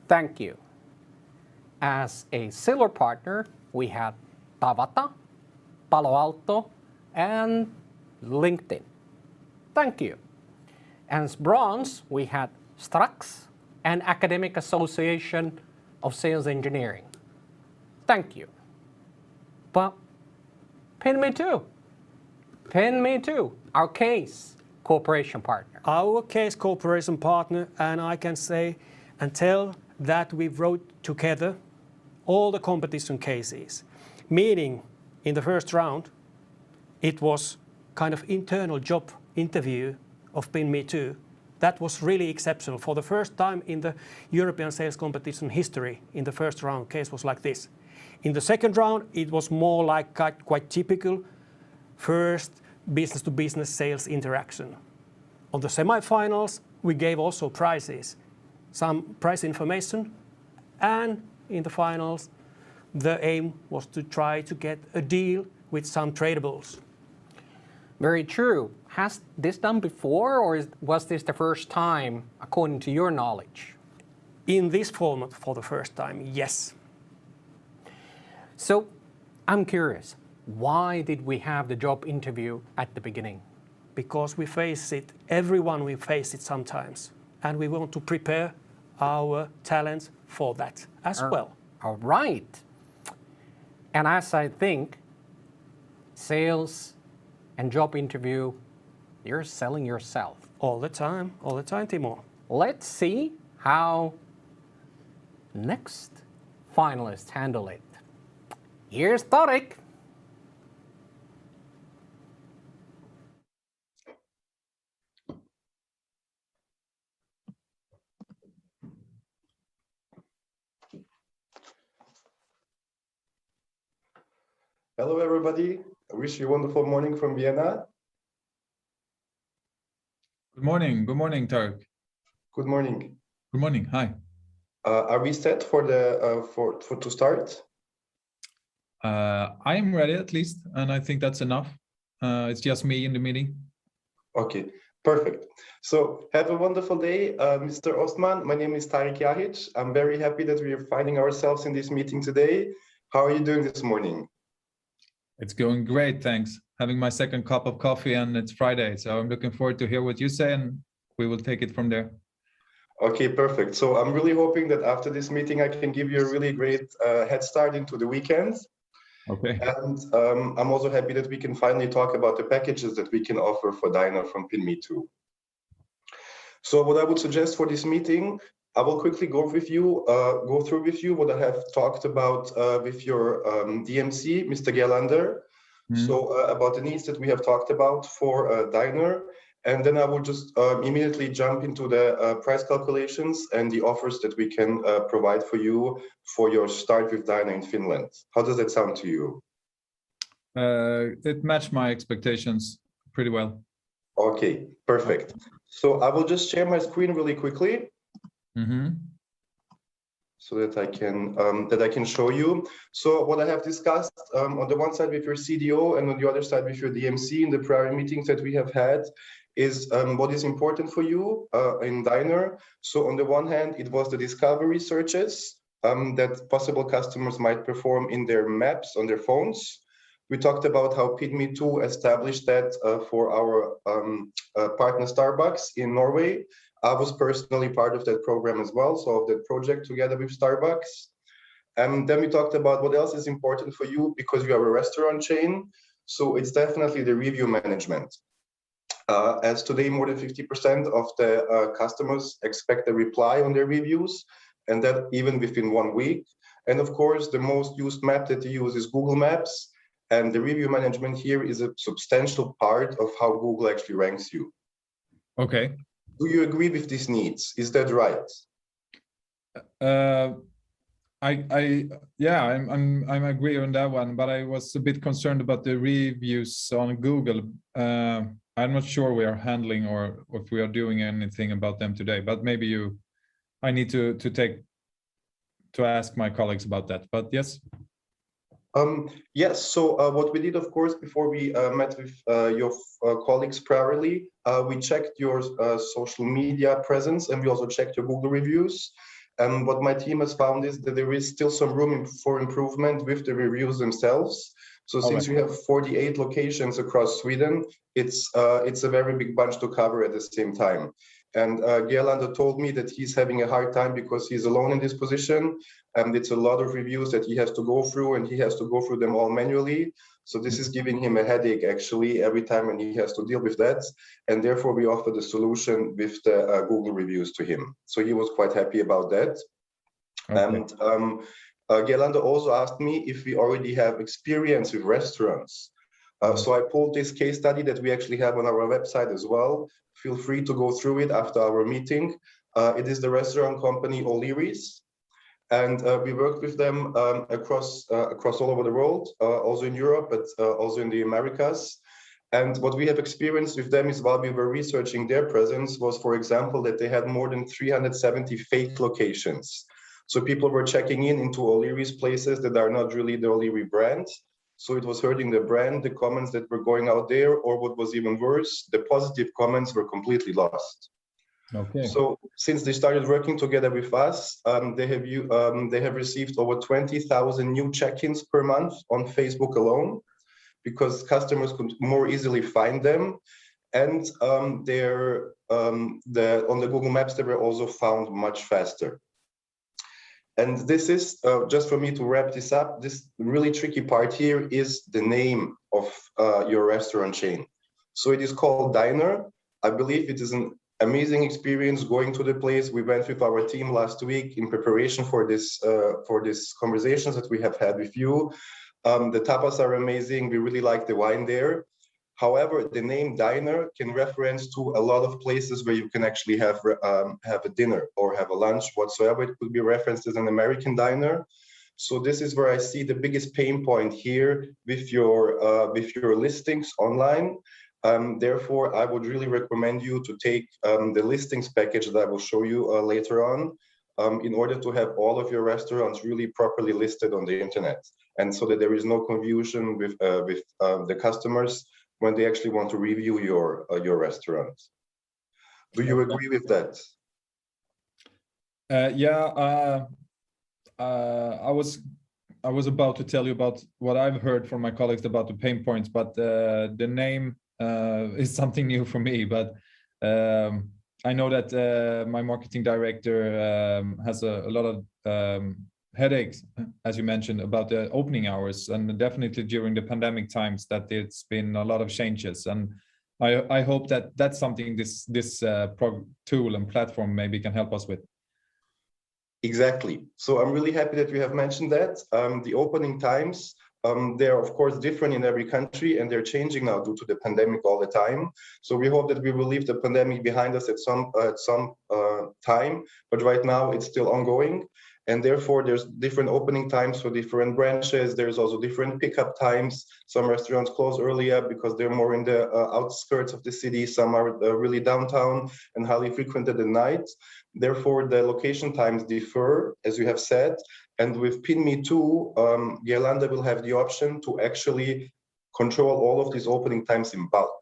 Thank you. As a silver partner, we had Tavata, Palo Alto, and LinkedIn. Thank you. As bronze, we had Strax and Academic Association of Sales Engineering. Thank you. But pin me too. Pin me too. Our case, cooperation partner. Our case cooperation partner, and I can say and tell that we wrote together all the competition cases, meaning in the first round it was kind of internal job interview of PinMe2. That was really exceptional. For the first time in the European sales competition history, in the first round case was like this. In the second round it was more like quite typical first business to business sales interaction. On the semifinals we gave also prizes, some prize information, and in the finals the aim was to try to get a deal with some tradables. Very true. Has this done before, or was this the first time, according to your knowledge? In this format for the first time, yes. So I'm curious, why did we have the job interview at the beginning? Because we face it, everyone will face it sometimes, and we want to prepare our talents for that as well. All right. And as I think, sales and job interview, you're selling yourself. All the time, Timo. Let's see how next finalists handle it. Here's Tarek. Hello, everybody. I wish you a wonderful morning from Vienna. Good morning. Good morning, Turk. Good morning. Good morning. Hi. Are we set for the to start? I am ready at least, and I think that's enough. It's just me in the meeting. Okay, perfect. So have a wonderful day, Mr. Ostman. My name is Tarek Yahic. I'm very happy that we are finding ourselves in this meeting today. How are you doing this morning? It's going great, thanks. Having my second cup of coffee, and it's Friday, so I'm looking forward to hear what you say, and we will take it from there. Okay, perfect. So I'm really hoping that after this meeting, I can give you a really great head start into the weekend. Okay. And I'm also happy that we can finally talk about the packages that we can offer for Diner from PinMe2. So what I would suggest for this meeting, I will quickly go through with you what I have talked about with your DMC, Mr. Gerlander. So about the needs that we have talked about for Diner. And then I will just immediately jump into the price calculations and the offers that we can provide for you for your start with Diner in Finland. How does that sound to you? It matched my expectations pretty well. Okay, perfect. So I will just share my screen really quickly. So that I can show you. So what I have discussed on the one side with your CDO and on the other side with your DMC in the prior meetings that we have had is what is important for you in Diner. So on the one hand, it was the discovery searches that possible customers might perform in their maps on their phones. We talked about how PinMe2 established that for our partner Starbucks in Norway. I was personally part of that program as well, so of that project together with Starbucks. And then we talked about what else is important for you because you are a restaurant chain. So it's definitely the review management. As today, more than 50% of the customers expect a reply on their reviews, and that even within 1 week. And of course, the most used map that you use is Google Maps. And the review management here is a substantial part of how Google actually ranks you. Okay. Do you agree with these needs? Is that right? I'm agree on that one, but I was a bit concerned about the reviews on Google. I'm not sure we are handling or if we are doing anything about them today, but maybe I need to ask my colleagues about that, but yes. Yes, so what we did, of course, before we met with your colleagues priorly, we checked your social media presence and we also checked your Google reviews. And what my team has found is that there is still some room for improvement with the reviews themselves. So since we have 48 locations across Sweden, it's a very big bunch to cover at the same time. And Gerlander told me that he's having a hard time because he's alone in this position. And it's a lot of reviews that he has to go through and he has to go through them all manually. So this is giving him a headache actually every time when he has to deal with that. And therefore we offer the solution with the Google reviews to him. So he was quite happy about that. Okay. And Gerlando also asked me if we already have experience with restaurants. So I pulled this case study that we actually have on our website as well. Feel free to go through it after our meeting. It is the restaurant company O'Leary's. And we worked with them across all over the world, also in Europe, but also in the Americas. And what we have experienced with them is while we were researching their presence was, for example, that they had more than 370 fake locations. So people were checking into O'Leary's places that are not really the O'Leary brand. So it was hurting the brand, the comments that were going out there, or what was even worse, the positive comments were completely lost. Okay. So since they started working together with us, they have received over 20,000 new check-ins per month on Facebook alone, because customers could more easily find them, and on the Google Maps they were also found much faster. And this is just for me to wrap this up. This really tricky part here is the name of your restaurant chain. So it is called Diner. I believe it is an amazing experience going to the place. We went with our team last week in preparation for this conversations that we have had with you. The tapas are amazing. We really like the wine there. However, the name Diner can reference to a lot of places where you can actually have a dinner or have a lunch whatsoever. It could be referenced as an American diner. So this is where I see the biggest pain point here with your listings online. Therefore, I would really recommend you to take the listings package that I will show you later on in order to have all of your restaurants really properly listed on the internet, and so that there is no confusion with the customers when they actually want to review your restaurant. Do you agree with that? I was about to tell you about what I've heard from my colleagues about the pain points, but the name is something new for me. But I know that my marketing director has a lot of headaches, as you mentioned, about the opening hours, and definitely during the pandemic times that it's been a lot of changes. And I hope that that's something this tool and platform maybe can help us with. Exactly. So I'm really happy that you have mentioned that. The opening times, they're of course different in every country, and they're changing now due to the pandemic all the time. So we hope that we will leave the pandemic behind us at some time, but right now it's still ongoing. And therefore, there's different opening times for different branches. There's also different pickup times. Some restaurants close earlier because they're more in the outskirts of the city. Some are really downtown and highly frequented at night. Therefore, the location times differ, as you have said. And with PinMe2, Gerlando will have the option to actually control all of these opening times in bulk.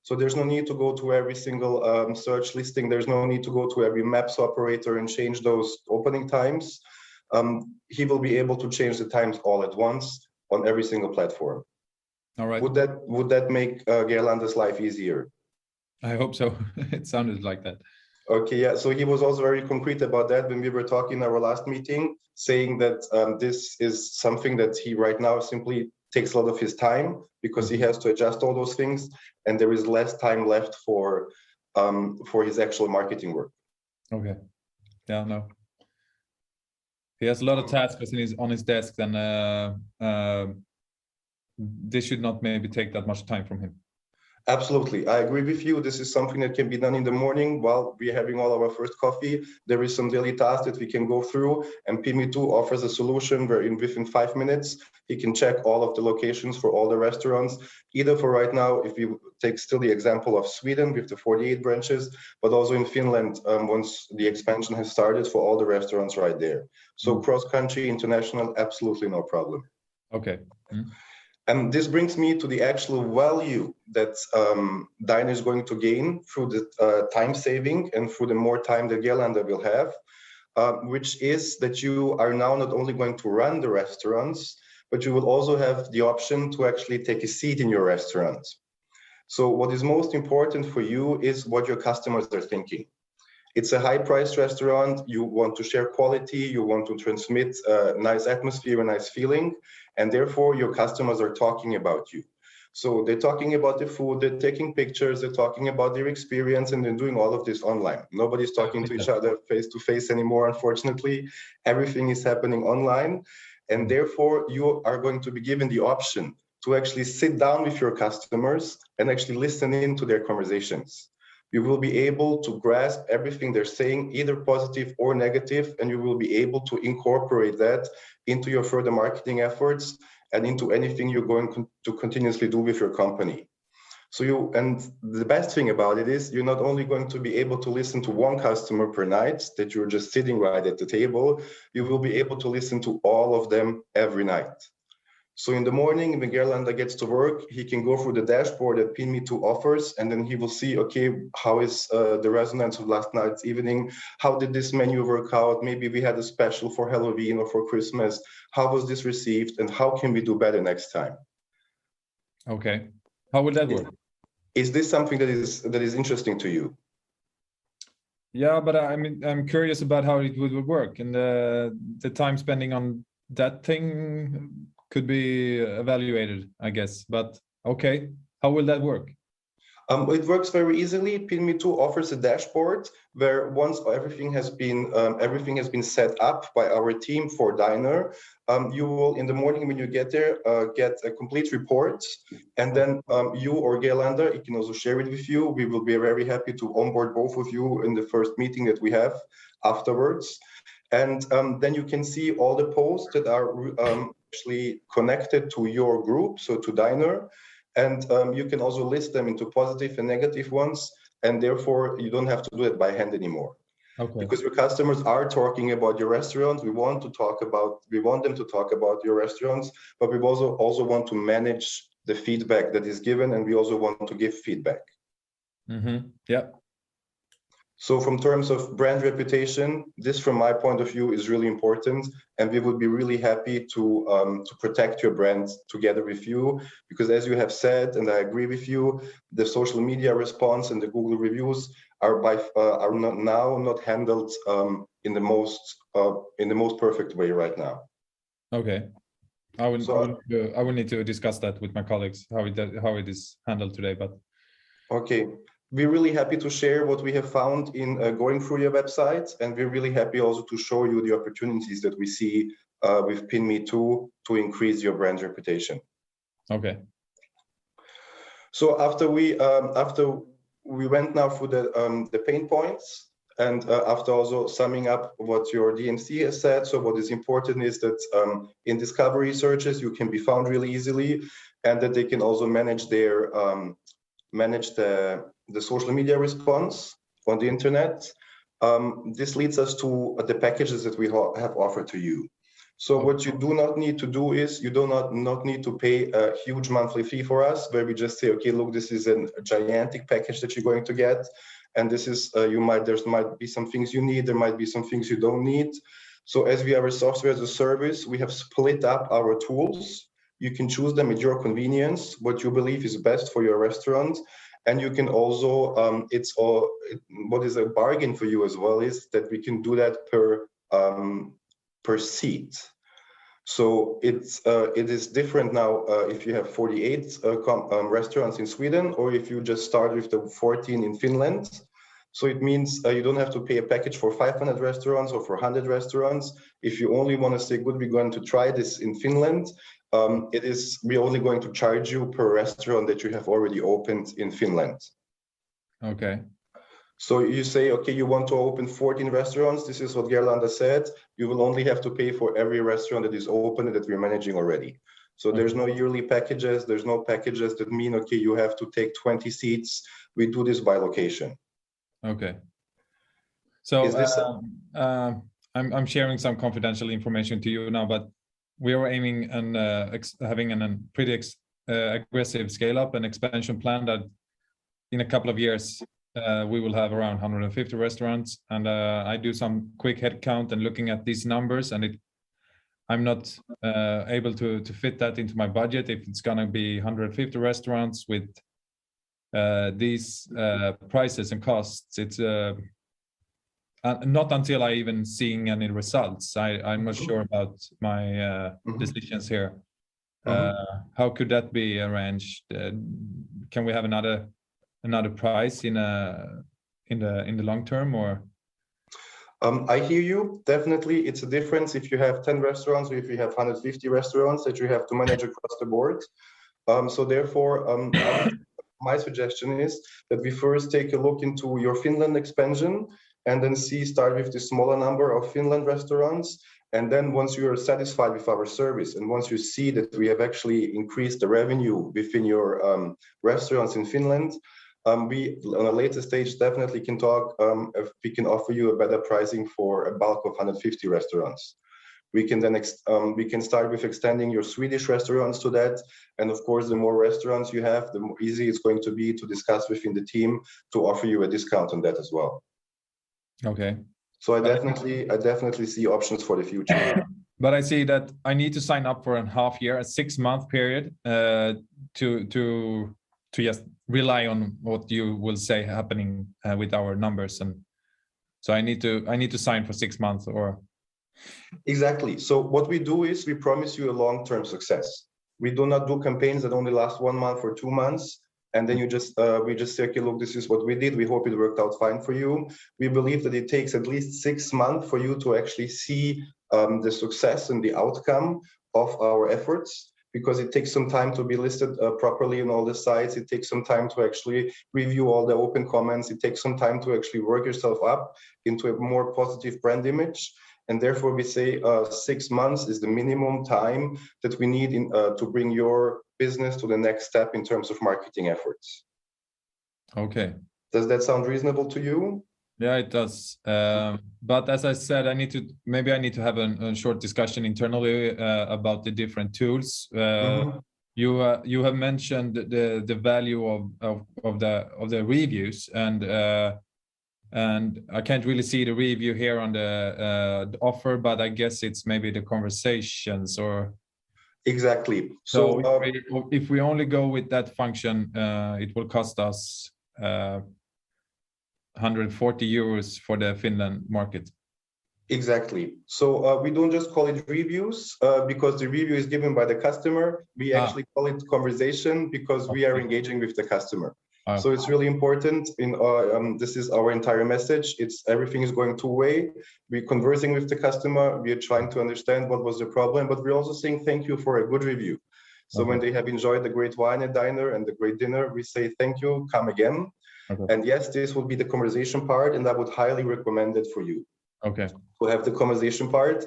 So there's no need to go to every single search listing. There's no need to go to every maps operator and change those opening times. He will be able to change the times all at once on every single platform. All right. Would that make Gerlando's life easier? I hope so. It sounded like that. Okay, yeah. So he was also very concrete about that when we were talking in our last meeting, saying that this is something that he right now simply takes a lot of his time because he has to adjust all those things, and there is less time left for his actual marketing work. Okay. Yeah, no. He has a lot of tasks on his desk, and this should not maybe take that much time from him. Absolutely, I agree with you. This is something that can be done in the morning while we're having all our first coffee. There is some daily tasks that we can go through, and PinMe2 offers a solution where within 5 minutes, he can check all of the locations for all the restaurants, either for right now, if you take still the example of Sweden with the 48 branches, but also in Finland, once the expansion has started for all the restaurants right there. So cross-country, international, absolutely no problem. Okay. And this brings me to the actual value that Diner is going to gain through the time saving and through the more time that Gerlando will have, which is that you are now not only going to run the restaurants, but you will also have the option to actually take a seat in your restaurant. So what is most important for you is what your customers are thinking. It's a high-priced restaurant. You want to share quality. You want to transmit a nice atmosphere, a nice feeling, and therefore your customers are talking about you. So they're talking about the food, they're taking pictures, they're talking about their experience, and they're doing all of this online. Nobody's talking to each other face to face anymore, unfortunately. Everything is happening online. And therefore, you are going to be given the option to actually sit down with your customers and actually listen in to their conversations. You will be able to grasp everything they're saying, either positive or negative, and you will be able to incorporate that into your further marketing efforts and into anything you're going to continuously do with your company. So and the best thing about it is you're not only going to be able to listen to one customer per night that you're just sitting right at the table, you will be able to listen to all of them every night. So in the morning, when Gerlanda gets to work, he can go through the dashboard that PinMe2 offers, and then he will see, okay, how is the resonance of last night's evening? How did this menu work out? Maybe we had a special for Halloween or for Christmas. How was this received? And how can we do better next time? Okay. How would that work? Is this something that is interesting to you? Yeah, but I mean, I'm curious about how it would work, and the time spending on that thing could be evaluated, I guess. But okay, how will that work? It works very easily. PinMe2 offers a dashboard where once everything has been set up by our team for Diner, you will in the morning when you get there get a complete report, and then you or Gerlanda, it can also share it with you. We will be very happy to onboard both of you in the first meeting that we have afterwards, and then you can see all the posts that are actually connected to your group, so to Diner. And you can also list them into positive and negative ones, and therefore you don't have to do it by hand anymore. Okay. Because your customers are talking about your restaurant. We want them to talk about your restaurants, but we also want to manage the feedback that is given, and we also want to give feedback. Mm-hmm. Yeah. So from terms of brand reputation, this from my point of view is really important, and we would be really happy to protect your brand together with you, because as you have said, and I agree with you, the social media response and the Google reviews are not handled in the most perfect way right now. Okay, I will need to discuss that with my colleagues how it is handled today, but okay. We're really happy to share what we have found in going through your website, and we're really happy also to show you the opportunities that we see with PinMe2 to increase your brand reputation. Okay. So after we went now through the pain points, and after also summing up what your DMC has said, so what is important is that in discovery searches you can be found really easily, and that they can also manage the social media response on the internet. This leads us to the packages that we have offered to you. So what you do not need to do is you do not need to pay a huge monthly fee for us, where we just say, okay, look, this is a gigantic package that you're going to get, and this is there might be some things you need, there might be some things you don't need. So as we are a software as a service, we have split up our tools. You can choose them at your convenience, what you believe is best for your restaurant. And you can also, what is a bargain for you as well is that we can do that per seat. So it is different now if you have 48 restaurants in Sweden, or if you just start with the 14 in Finland. So it means you don't have to pay a package for 500 restaurants or for 100 restaurants. If you only want to say, good, we're going to try this in Finland, we're only going to charge you per restaurant that you have already opened in Finland. Okay. So you say, okay, you want to open 14 restaurants. This is what Gerlanda said. You will only have to pay for every restaurant that is open and that we're managing already. So there's no yearly packages. There's no packages that mean, okay, you have to take 20 seats. We do this by location. Okay. So is this I'm sharing some confidential information to you now, but we are aiming and having a pretty aggressive scale up and expansion plan that in a couple of years we will have around 150 restaurants. And I do some quick head count and looking at these numbers, and I'm not able to fit that into my budget if it's going to be 150 restaurants with these prices and costs. not until I even seeing any results. I'm not sure about my decisions here. How could that be arranged? Can we have another price in the long term, or? I hear you. Definitely, it's a difference if you have 10 restaurants or if you have 150 restaurants that you have to manage across the board. So therefore, my suggestion is that we first take a look into your Finland expansion and then start with the smaller number of Finland restaurants. And then once you are satisfied with our service and once you see that we have actually increased the revenue within your restaurants in Finland, we on a later stage definitely can talk if we can offer you a better pricing for a bulk of 150 restaurants. We can then we can start with extending your Swedish restaurants to that, and of course, the more restaurants you have, the more easy it's going to be to discuss within the team to offer you a discount on that as well. Okay. So I definitely see options for the future. But I see that I need to sign up for a half year, a 6-month period, to just rely on what you will say happening with our numbers, and so I need to sign for 6 months, or. Exactly. So what we do is we promise you a long-term success. We do not do campaigns that only last 1 month or 2 months, and then you just we just say, okay, look, this is what we did. We hope it worked out fine for you. We believe that it takes at least 6 months for you to actually see the success and the outcome of our efforts, because it takes some time to be listed properly on all the sites. It takes some time to actually review all the open comments. It takes some time to actually work yourself up into a more positive brand image. And therefore, we say 6 months is the minimum time that we need to bring your business to the next step in terms of marketing efforts. Okay. Does that sound reasonable to you? Yeah, it does. But as I said, I need to have a short discussion internally about the different tools. You have mentioned the value of the reviews, and I can't really see the review here on the offer, but I guess it's maybe the conversations or. Exactly. So if we only go with that function, it will cost us 140 euros for the Finland market. Exactly. So we don't just call it reviews because the review is given by the customer. We actually call it conversation because we are engaging with the customer. So it's really important. This is our entire message. Everything is going two-way. We're conversing with the customer. We are trying to understand what was the problem, but we're also saying thank you for a good review. So when they have enjoyed the great wine and diner and the great dinner, we say thank you, come again. And yes, this will be the conversation part, and I would highly recommend it for you. Okay. To have the conversation part.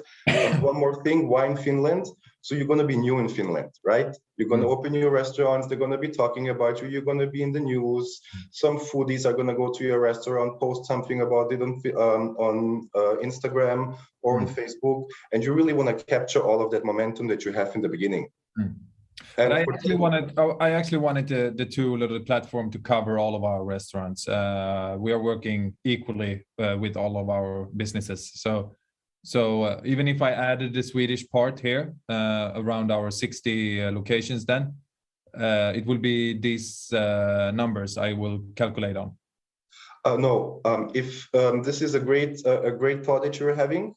One more thing, why in Finland? So you're going to be new in Finland, right? You're going to open your restaurants. They're going to be talking about you. You're going to be in the news. Some foodies are going to go to your restaurant, post something about it on Instagram or on Facebook. And you really want to capture all of that momentum that you have in the beginning. And I actually wanted the tool or the platform to cover all of our restaurants. We are working equally with all of our businesses. So even if I added the Swedish part here around our 60 locations, then it will be these numbers I will calculate on. No, if this is a great thought that you're having,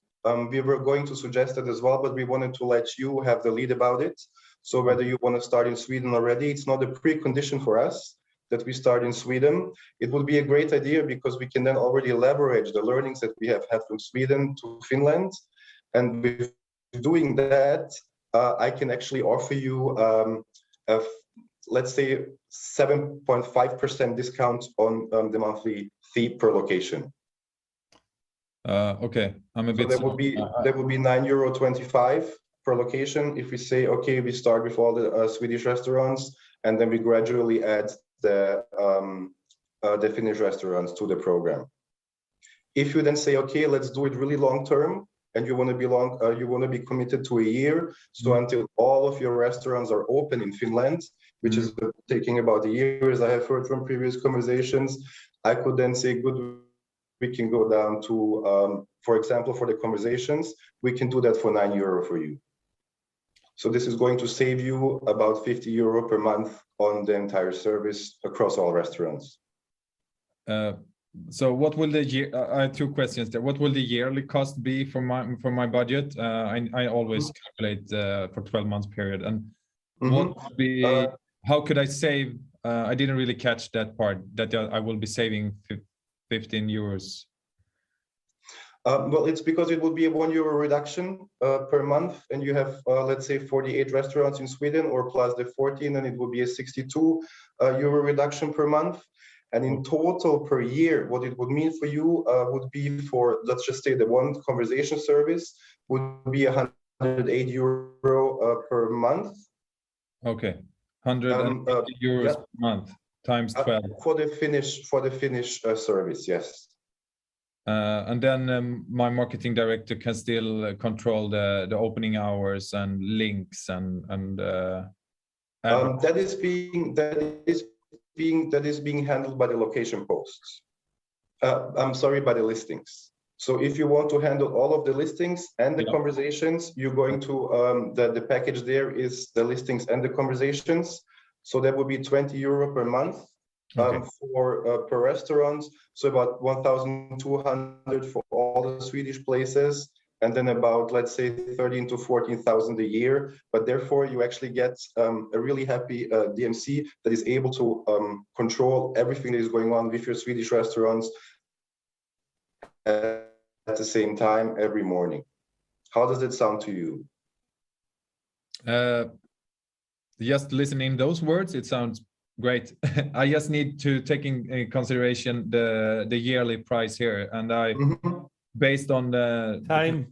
we were going to suggest it as well, but we wanted to let you have the lead about it. So whether you want to start in Sweden already, it's not a precondition for us that we start in Sweden. It would be a great idea because we can then already leverage the learnings that we have had from Sweden to Finland. And with doing that, I can actually offer you, let's say, 7.5% discount on the monthly fee per location. Okay, I'm a bit. So that would be €9.25 per location. If we say, okay, we start with all the Swedish restaurants, and then we gradually add the Finnish restaurants to the program. If you then say, okay, let's do it really long term, and you want to be committed to a year, so until all of your restaurants are open in Finland, which is taking about a year, as I have heard from previous conversations, I could then say, good, we can go down to, for example, for the conversations, we can do that for €9 for you. So this is going to save you about €50 per month on the entire service across all restaurants. So what will the year? I have two questions there. What will the yearly cost be for my budget? I always calculate for 12 months period. And what would be? How could I save? I didn't really catch that part. That I will be saving 15 euros. Well, it's because it would be a €1 reduction per month, and you have, let's say, 48 restaurants in Sweden, or plus the 14, and it would be a 62 euro reduction per month. And in total per year, what it would mean for you would be for, let's just say, the one conversation service would be 108 euro per month. Okay, 180 euros per month times 12 for the Finnish service. Yes. And then my marketing director can still control the opening hours and links and that is being handled by the location posts. I'm sorry, by the listings. So if you want to handle all of the listings and the conversations, you're going to the package there is the listings and the conversations. So that would be 20 euro per month. For per restaurant, so about 1,200 for all the Swedish places, and then about, let's say, 13 to 14,000 a year. But therefore, you actually get a really happy DMC that is able to control everything that is going on with your Swedish restaurants at the same time every morning. How does it sound to you? Just listening those words, it sounds great. I just need to take in consideration the yearly price here, and I based on the time.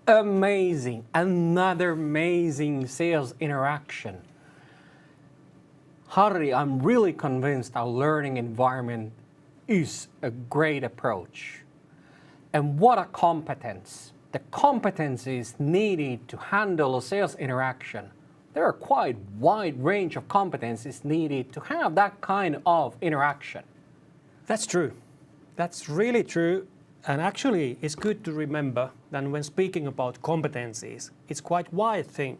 Amazing, another amazing sales interaction. Harri, I'm really convinced our learning environment is a great approach. And what a competence. The competencies needed to handle a sales interaction. There are quite wide range of competencies needed to have that kind of interaction. That's true. That's really true. And actually, it's good to remember that when speaking about competencies, it's quite wide thing.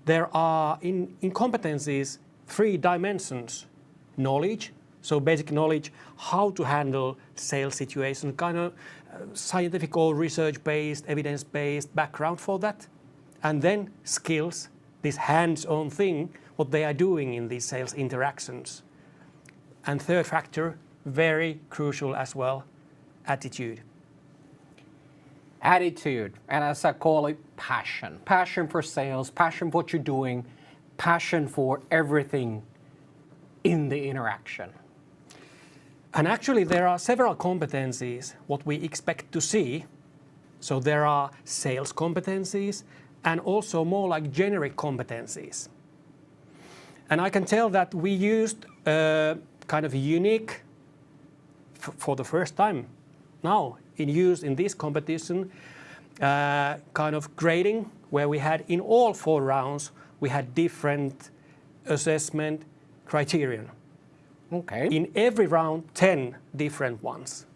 There are, in competencies, 3 dimensions. Knowledge, so basic knowledge, how to handle sales situation, kind of scientific or research-based, evidence-based background for that. And then skills, this hands-on thing, what they are doing in these sales interactions. And third factor, very crucial as well, attitude. Attitude, and as I call it, passion. Passion for sales, passion for what you're doing, passion for everything in the interaction. And actually there are several competencies what we expect to see. So there are sales competencies and also more like generic competencies. And I can tell that we used a kind of unique, for the first time now in use in this competition, kind of grading where we had in all 4 rounds, we had different assessment criterion. Okay. In every round, 10 different ones.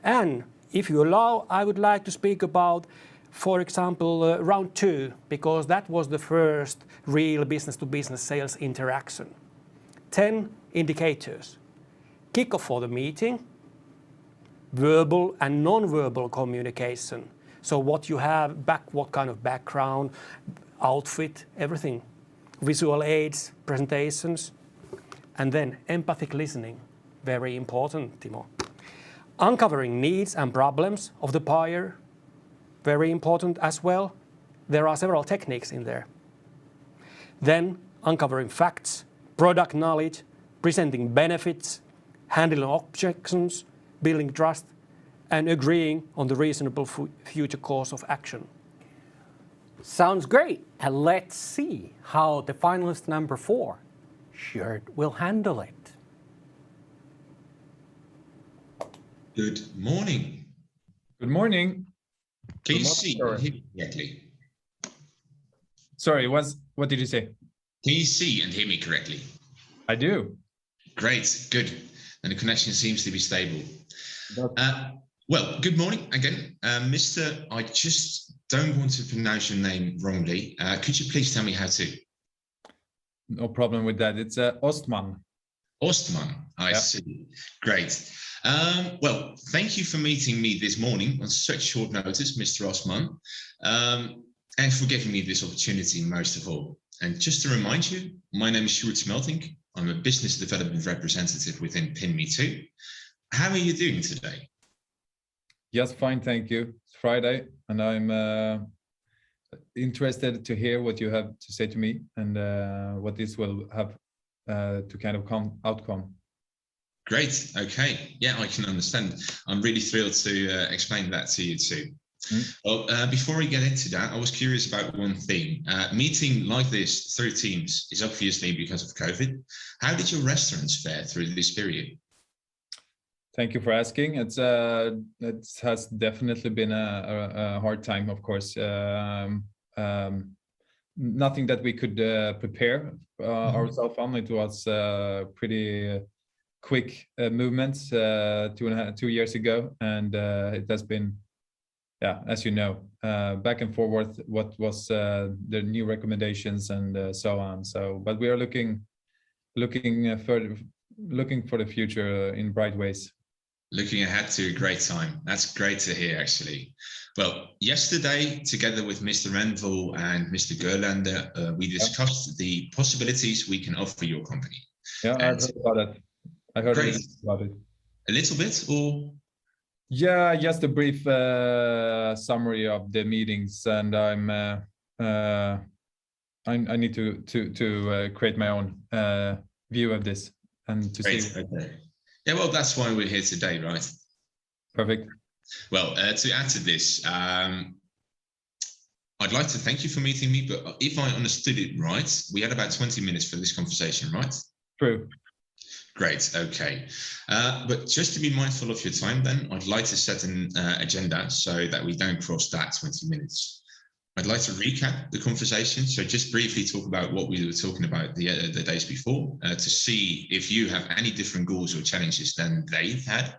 And if you allow, I would like to speak about, for example, round 2, because that was the first real business-to-business sales interaction. 10 indicators. Kickoff for the meeting, verbal and non-verbal communication. So what you have, what kind of background, outfit, everything. Visual aids, presentations, and then empathic listening, very important, Timo. Uncovering needs and problems of the buyer, very important as well. There are several techniques in there. Then uncovering facts, product knowledge, presenting benefits, handling objections, building trust, and agreeing on the reasonable future course of action. Sounds great. And let's see how the finalist number 4, Shirt, will handle it. Good morning. Good morning. Please see and hear me correctly. Sorry, what did you say? Can you see and hear me correctly? I do. Great, good. And the connection seems to be stable. Well, good morning again. Mr. I just don't want to pronounce your name wrongly. Could you please tell me how to? No problem with that. It's Ostman. Ostman, I see. Great. Well, thank you for meeting me this morning on such short notice, Mr. Ostman, and for giving me this opportunity most of all. And just to remind you, my name is Sjoerd Smeltink. I'm a business development representative within PinMe2. How are you doing today? Yes, fine, thank you. It's Friday, and I'm interested to hear what you have to say to me and what this will have to kind of outcome. Great. Okay. Yeah, I can understand. I'm really thrilled to explain that to you too. Well, before we get into that, I was curious about one thing. Meeting like this through Teams is obviously because of COVID. How did your restaurants fare through this period? Thank you for asking. It has definitely been a hard time, of course. Nothing that we could prepare ourselves on. It was pretty quick movements 2 years ago, and it has been, as you know, back and forward. What was the new recommendations and so on. So, but we are looking for the future in bright ways. Looking ahead to a great time. That's great to hear, actually. Well, yesterday, together with Mr. Renville and Mr. Gerlander, we discussed the possibilities we can offer your company. Yeah, I heard about it. I heard about it. A little bit, or? Yeah, just a brief summary of the meetings, and I need to create my own view of this and to see. Okay. Yeah, well, that's why we're here today, right? Perfect. Well, to add to this, I'd like to thank you for meeting me, but if I understood it right, we had about 20 minutes for this conversation, right? True. Great, okay. But just to be mindful of your time then, I'd like to set an agenda so that we don't cross that 20 minutes. I'd like to recap the conversation. So just briefly talk about what we were talking about the days before to see if you have any different goals or challenges than they've had.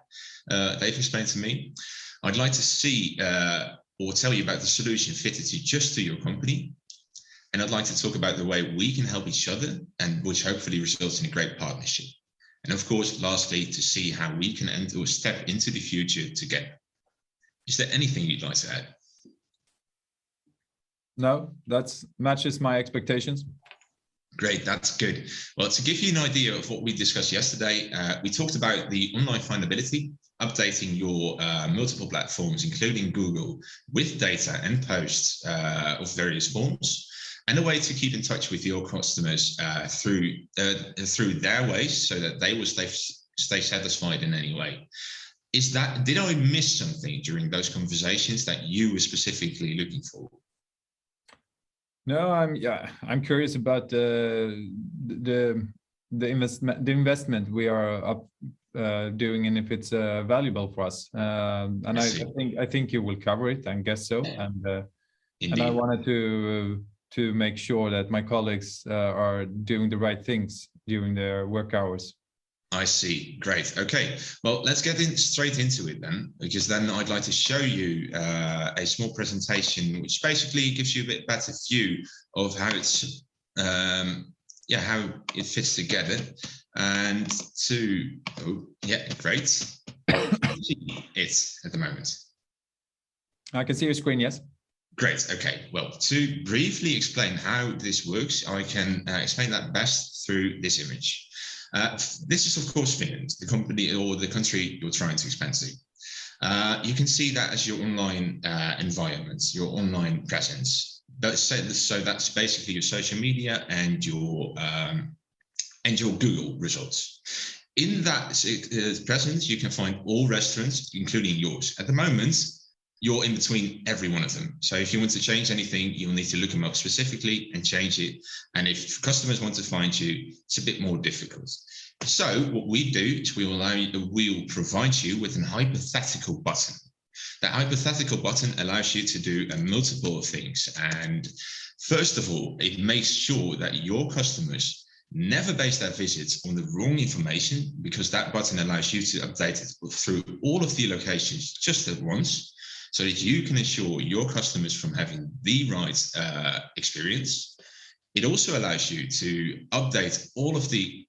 They've explained to me. I'd like to see or tell you about the solution fitted to just to your company. And I'd like to talk about the way we can help each other and which hopefully results in a great partnership. And of course, lastly, to see how we can enter or step into the future together. Is there anything you'd like to add? No, that matches my expectations. Great, that's good. Well, to give you an idea of what we discussed yesterday, we talked about the online findability, updating your multiple platforms, including Google, with data and posts of various forms, and a way to keep in touch with your customers through their ways so that they will stay satisfied in any way. Did I miss something during those conversations that you were specifically looking for? No, I'm curious about the investment we are doing and if it's valuable for us. And I think you will cover it, I guess so. And I wanted to make sure that my colleagues are doing the right things during their work hours. I see. Great. Okay. Well, let's get straight into it then, because then I'd like to show you a small presentation, which basically gives you a bit better view of how it's, how it fits together. And great. It's at the moment. I can see your screen. Yes. Great. Okay. Well, to briefly explain how this works, I can explain that best through this image. This is, of course, Finland, the company or the country you're trying to expand to. You can see that as your online environment, your online presence. So that's basically your social media and your Google results. In that presence, you can find all restaurants, including yours. At the moment, you're in between every one of them. So if you want to change anything, you'll need to look them up specifically and change it. And if customers want to find you, it's a bit more difficult. So what we do is we'll provide you with an hypothetical button. That hypothetical button allows you to do a multiple of things. And first of all, it makes sure that your customers Never base their visits on the wrong information, because that button allows you to update it through all of the locations just at once, so that you can ensure your customers from having the right experience. It also allows you to update all of the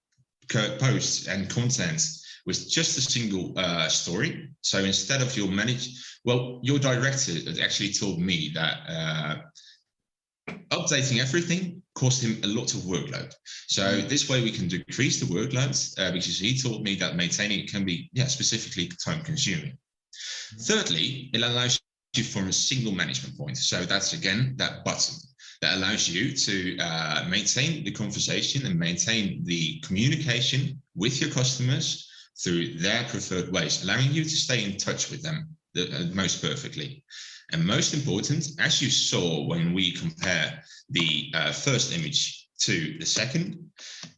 posts and content with just a single story. So instead of your your director actually told me that updating everything cost him a lot of workload. So this way we can decrease the workload, because he told me that maintaining it can be specifically time consuming. Thirdly, it allows you from a single management point. So that's again that button that allows you to maintain the conversation and maintain the communication with your customers through their preferred ways, allowing you to stay in touch with them most perfectly. And most important, as you saw when we compare the first image to the second,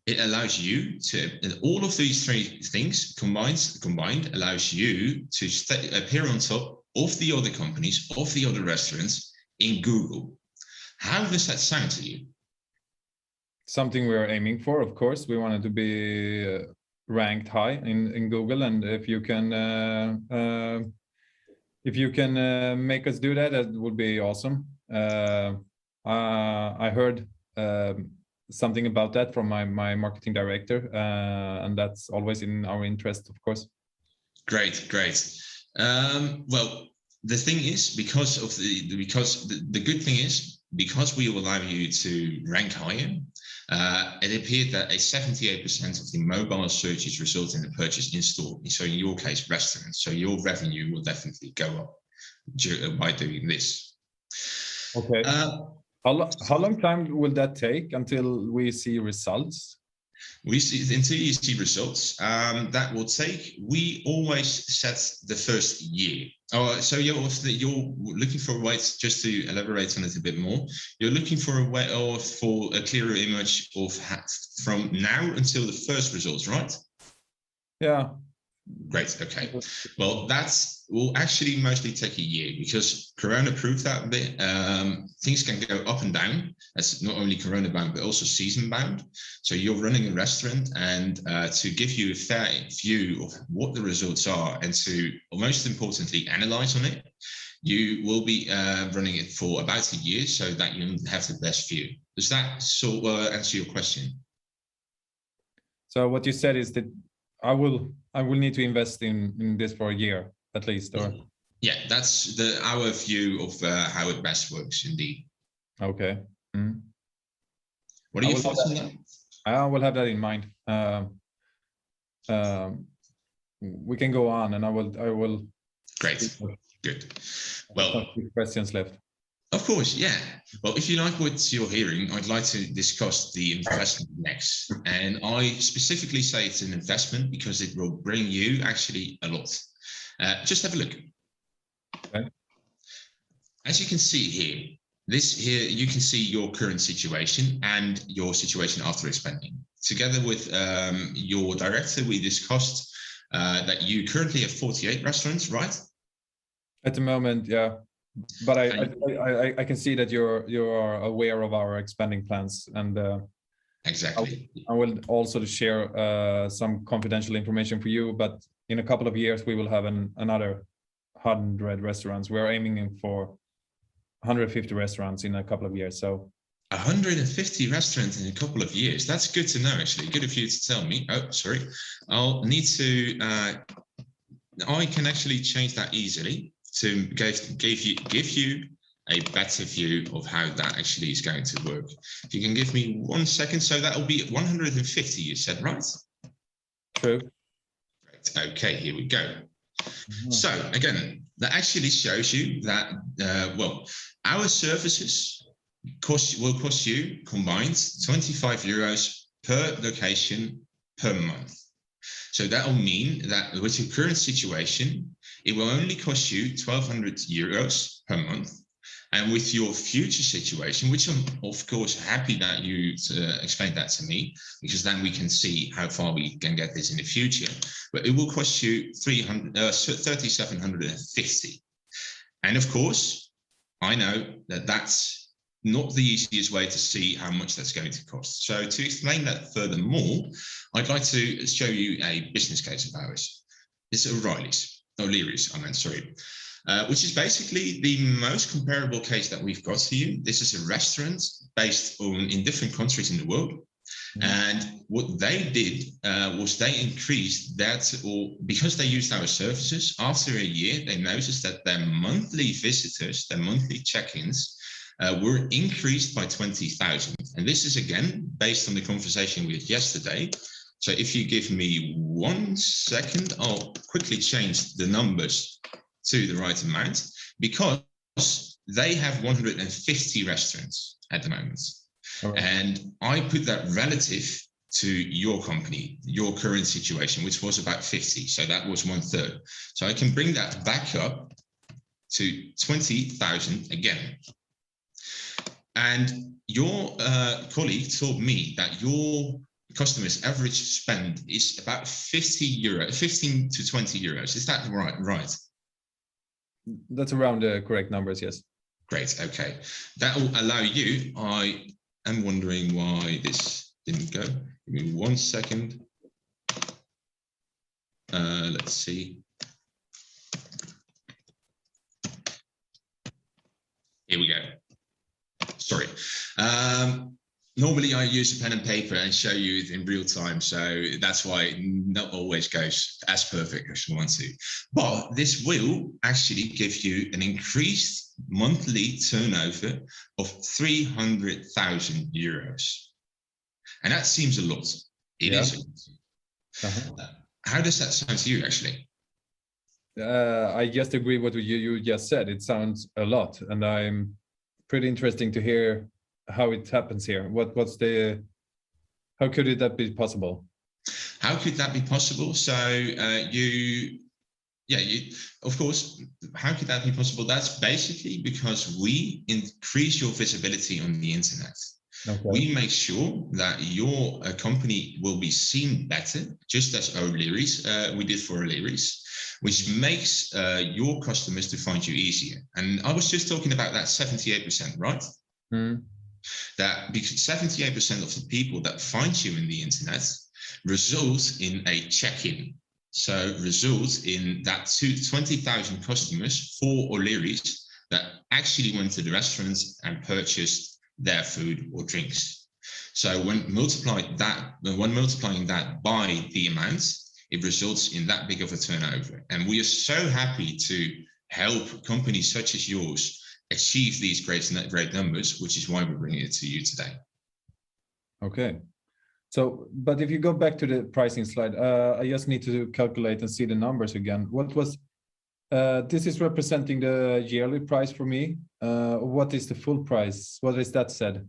it allows you to, all of these three things combined allows you to appear on top of the other companies, of the other restaurants in Google. How does that sound to you? Something we're aiming for, of course. We wanted to be ranked high in Google, and if you can make us do that, that would be awesome. I heard something about that from my marketing director, and that's always in our interest, of course. Great. Well, the thing is, because the good thing is, because we will allow you to rank higher, it appeared that 78% of the mobile searches result in a purchase in store. So in your case, restaurants. So your revenue will definitely go up by doing this. Okay. How long time will that take until we see results? Until you see results, that will take. We always set the first year. So you're looking for a way just to elaborate on it a bit more. You're looking for a way for a clearer image of from now until the first results, right? Yeah. Great. Okay. Well, that will actually mostly take a year, because Corona proved that a bit. Things can go up and down. That's not only Corona bound, but also season bound. So you're running a restaurant, and to give you a fair view of what the results are, and to most importantly analyze on it, you will be running it for about a year, so that you have the best view. Does that sort of answer your question? So what you said is that I will need to invest in this for a year at least, or? Yeah, that's our view of how it best works, indeed. Okay. Mm. What are your thoughts on that? I will have that in mind. We can go on, and I will. Great. Good. Well, questions left. Of course, yeah. Well, if you like what you're hearing, I'd like to discuss the investment next. And I specifically say it's an investment because it will bring you actually a lot. Just have a look. Okay. As you can see here, you can see your current situation and your situation after expanding. Together with your director, we discussed that you currently have 48 restaurants, right? At the moment, yeah. But I can see that you're aware of our expanding plans, and exactly. I will also share some confidential information for you. But in a couple of years, we will have another 100 restaurants. We're aiming for 150 restaurants in a couple of years. So 150 restaurants in a couple of years. That's good to know. Actually, good of you to tell me. Oh, sorry. I'll need to. I can actually change that easily to give you a better view of how that actually is going to work. If you can give me 1 second, so that will be 150, you said, right? True. Great. Okay, here we go. Mm-hmm. So again, that actually shows you that, well, our services will cost you combined 25 euros per location per month. So that will mean that with your current situation, it will only cost you 1,200 euros per month. And with your future situation, which I'm of course happy that you explained that to me, because then we can see how far we can get this in the future. But it will cost you 3,750. And of course, I know that that's not the easiest way to see how much that's going to cost. So to explain that furthermore, I'd like to show you a business case of ours. It's O'Leary's, which is basically the most comparable case that we've got here. This is a restaurant based in different countries in the world. And what they did was they increased that, or because they used our services, after a year, they noticed that their monthly visitors, their monthly check-ins, were increased by 20,000. And this is again based on the conversation we had yesterday. So if you give me 1 second, I'll quickly change the numbers to the right amount, because they have 150 restaurants at the moment. Right. And I put that relative to your company, your current situation, which was about 50. So that was 1/3. So I can bring that back up to 20,000 again. And your colleague told me that your customers' average spend is about 15 to 20 euros. Is that right? That's around the correct numbers, yes. Great, okay. That will allow you, I'm wondering why this didn't go. Give me 1 second. Let's see. Here we go. Sorry. Normally I use a pen and paper and show you it in real time. So that's why it not always goes as perfect as you want to. But this will actually give you an increased monthly turnover of 300,000 euros. And that seems a lot. It is a lot. How does that sound to you, actually? I just agree with what you just said. It sounds a lot, and I'm pretty interesting to hear how it happens here. How could that be possible? How could that be possible? So of course, how could that be possible? That's basically because we increase your visibility on the internet. Okay. We make sure that your company will be seen better, just as O'Leary's, we did for O'Leary's, which makes your customers to find you easier. And I was just talking about that 78%, right? Mm. That because 78% of the people that find you in the internet results in a check-in. So results in that 20,000 customers for O'Leary's that actually went to the restaurants and purchased their food or drinks. So when multiplying that by the amounts, it results in that big of a turnover. And we are so happy to help companies such as yours achieve these great numbers, which is why we're bringing it to you today. Okay. So, but if you go back to the pricing slide, I just need to calculate and see the numbers again. What was, this is representing the yearly price for me. What is the full price? What is that said?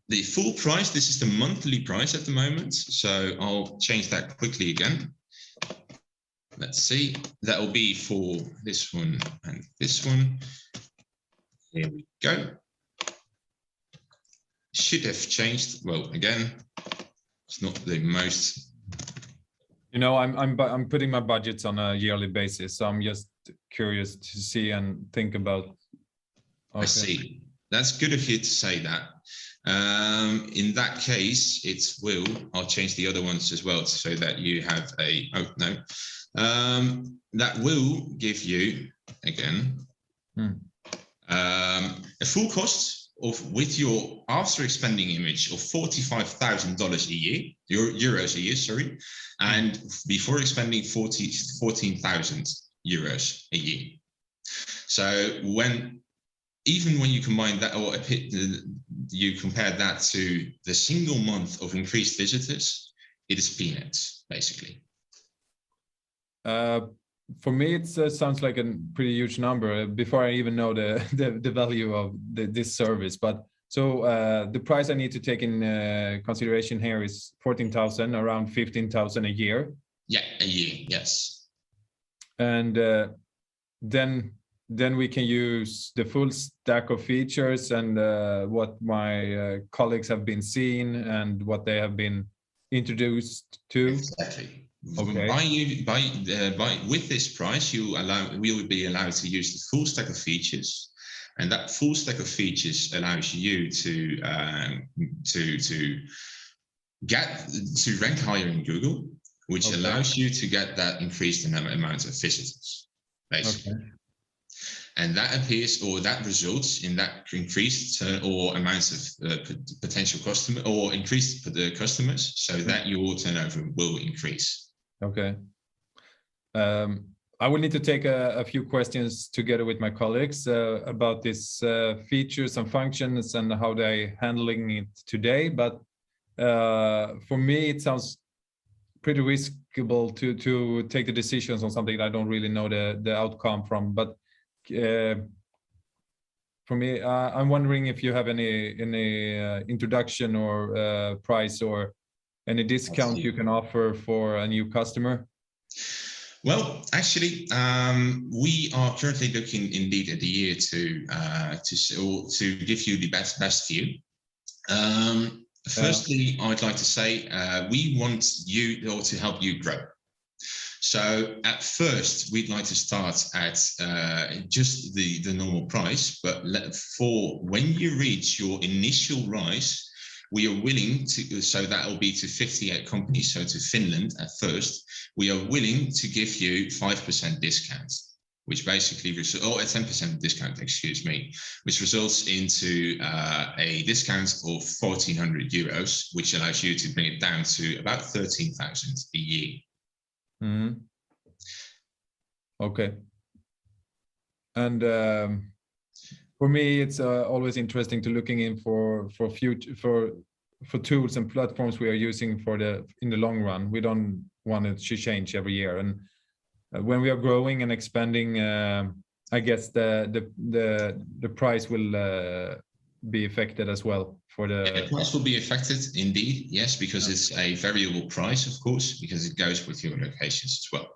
The full price, this is the monthly price at the moment. So I'll change that quickly again. Let's see, that will be for this one and this one. Here we go. Should have changed. Well, again, it's not the most. You know, I'm putting my budgets on a yearly basis, so I'm just curious to see and think about. Okay. I see. That's good of you to say that. In that case, it will. I'll change the other ones as well so that you have a. Oh no. That will give you again. A full cost of with your after expending image of $45,000 a year, euros a year, sorry, and before expending 14,000 euros a year. So even when you combine that, or you compare that to the single month of increased visitors, it is peanuts, basically. For me, it sounds like a pretty huge number before I even know the value of this service. But so the price I need to take in consideration here is 14,000, around 15,000 a year. Yeah, a year, yes. And then we can use the full stack of features and what my colleagues have been seeing and what they have been introduced to. Exactly. Okay. With this price, we will be allowed to use the full stack of features, And that full stack of features allows you to rank higher in Google, which allows you to get that increased amount of visitors, basically. Okay. And that appears, or that results in that increased or amounts of potential customer or increased customers, so that your turnover will increase. Okay. I will need to take a few questions together with my colleagues about these features and functions and how they're handling it today. But for me, it sounds pretty risky to take the decisions on something that I don't really know the outcome from. But for me, I'm wondering if you have any introduction or price or any discount you can offer for a new customer. Well, actually, we are currently looking indeed at the year to give you the best view. Firstly, I'd like to say we want you or to help you grow. So at first, we'd like to start at just the normal price, but for when you reach your initial rise, we are willing to, so that will be to 58 companies, so to Finland at first, we are willing to give you 5% discount, which basically, or a 10% discount, excuse me, which results into a discount of 1,400 euros, which allows you to bring it down to about 13,000 a year. Mm-hmm. Okay. And for me, it's always interesting to looking in for tools and platforms we are using in the long run. We don't want it to change every year, and when we are growing and expanding, I guess the price will be affected as well. The price will be affected indeed, yes, because it's a variable price, of course, because it goes with your locations as well.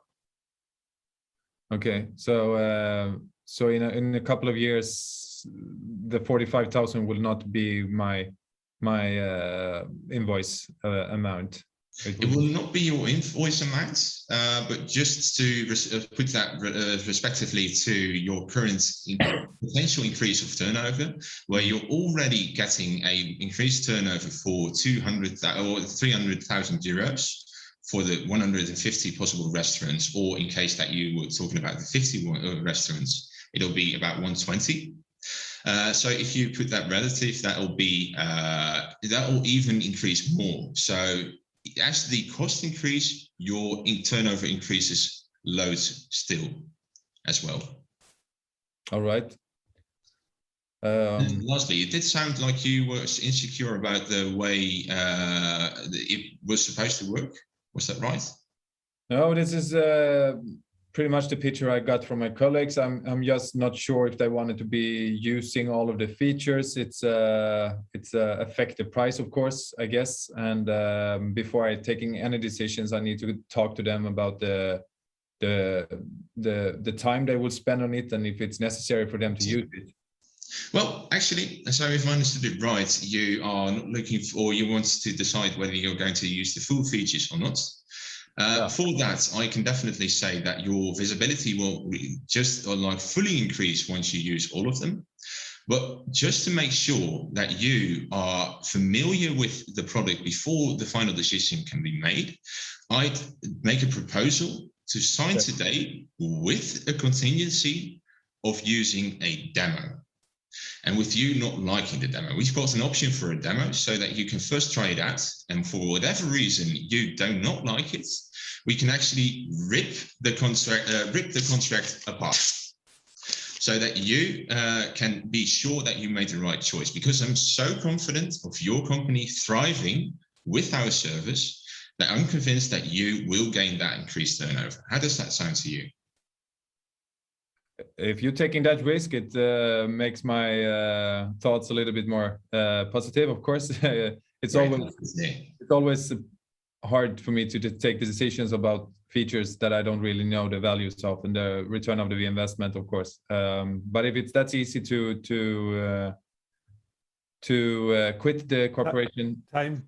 Okay, so in a couple of years, the 45,000 will not be my invoice amount. It will not be your invoice amount, but just to put that respectively to your current potential increase of turnover, where you're already getting a increased turnover for 200,000 or 300,000 euros for the 150 possible restaurants, or in case that you were talking about the 50 restaurants, it'll be about 120. So if you put that relative, that will even increase more. So as the cost increase, your turnover increases loads still as well. All right. And lastly, it did sound like you were insecure about the way it was supposed to work. Was that right? No, this is pretty much the picture I got from my colleagues. I'm just not sure if they wanted to be using all of the features. It's affect the price, of course, I guess. And before I taking any decisions, I need to talk to them about the time they will spend on it and if it's necessary for them to use it. Well, actually, so if I understood it right, you are not looking for, or you want to decide whether you're going to use the full features or not. For that, I can definitely say that your visibility will just fully increase once you use all of them. But just to make sure that you are familiar with the product before the final decision can be made, I'd make a proposal to sign today with a contingency of using a demo. And with you not liking the demo, we've got an option for a demo so that you can first try it out. And for whatever reason you do not like it, we can actually rip the contract apart, so that you can be sure that you made the right choice. Because I'm so confident of your company thriving with our service that I'm convinced that you will gain that increased turnover. How does that sound to you? If you're taking that risk, it makes my thoughts a little bit more positive. Of course, it's always hard for me to take the decisions about features that I don't really know the values of and the return of the investment, of course. But if it's that easy to quit the corporation, Time.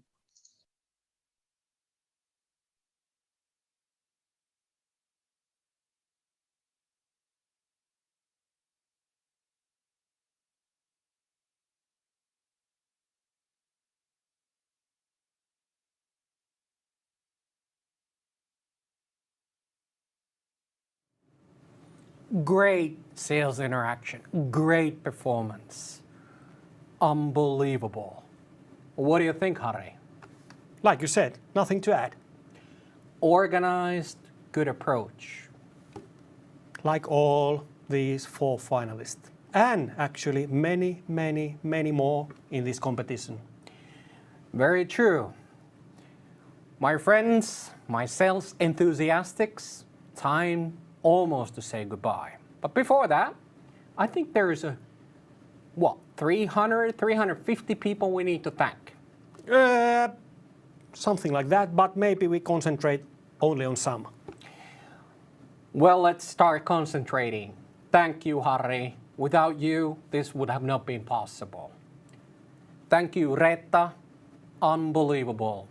Great sales interaction, great performance, unbelievable. What do you think, Harri? Like you said, nothing to add. Organized, good approach. Like all these 4 finalists. And actually many, many, many more in this competition. Very true. My friends, my sales enthusiasts, time almost to say goodbye. But before that, I think there's 300, 350 people we need to thank. Something like that, but maybe we concentrate only on some. Well, let's start concentrating. Thank you, Harri. Without you, this would have not been possible. Thank you, Reetta. Unbelievable.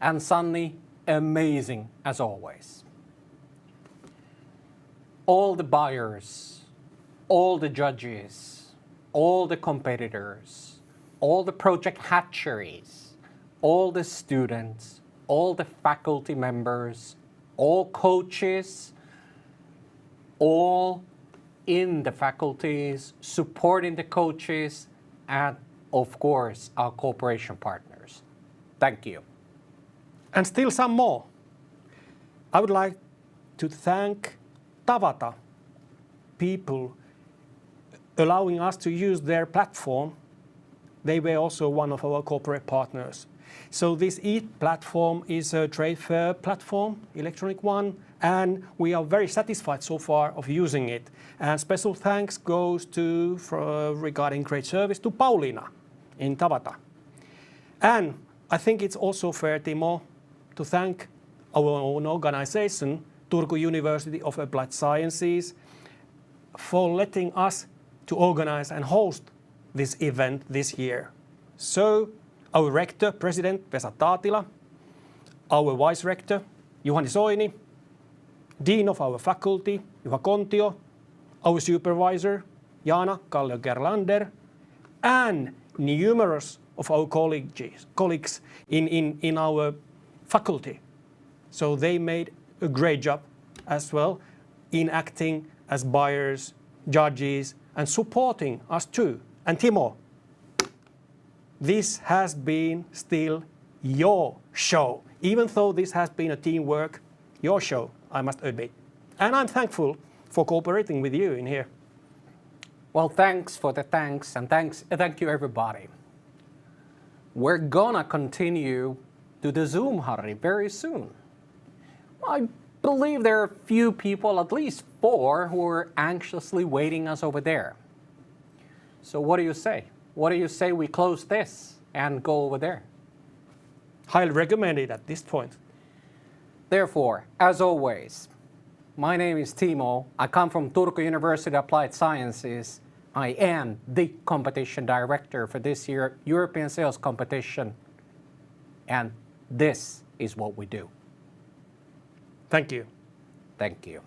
And Sanni, amazing as always. All the buyers, all the judges, all the competitors, all the project hatcheries, all the students, all the faculty members, all coaches, all in the faculties, supporting the coaches, and of course, our cooperation partners. Thank you. And still some more. I would like to thank Tavata, people allowing us to use their platform. They were also one of our corporate partners. So this EAT platform is a trade fair platform, electronic one, and we are very satisfied so far of using it. And special thanks goes to, regarding great service, to Pauliina in Tavata. And I think it's also fair, Timo, to thank our own organization, Turku University of Applied Sciences, for letting us to organize and host this event this year. So, our rector, President Vesa Taatila, our vice rector, Juhani Soini, dean of our faculty, Juha Kontio, our supervisor, Jaana Kallio-Gerlander, and numerous of our colleagues in our faculty. So they made a great job as well in acting as buyers, judges, and supporting us too. And Timo, this has been still your show. Even though this has been a teamwork, your show, I must admit. And I'm thankful for cooperating with you in here. Well, thanks for the thanks, and thank you everybody. We're gonna continue to the Zoom, Harri, very soon. I believe there are a few people, at least 4, who are anxiously waiting us over there. So what do you say? What do you say we close this and go over there? Highly recommended at this point. Therefore, as always, my name is Timo. I come from Turku University Applied Sciences. I am the competition director for this year European Sales Competition. And this is what we do. Thank you. Thank you.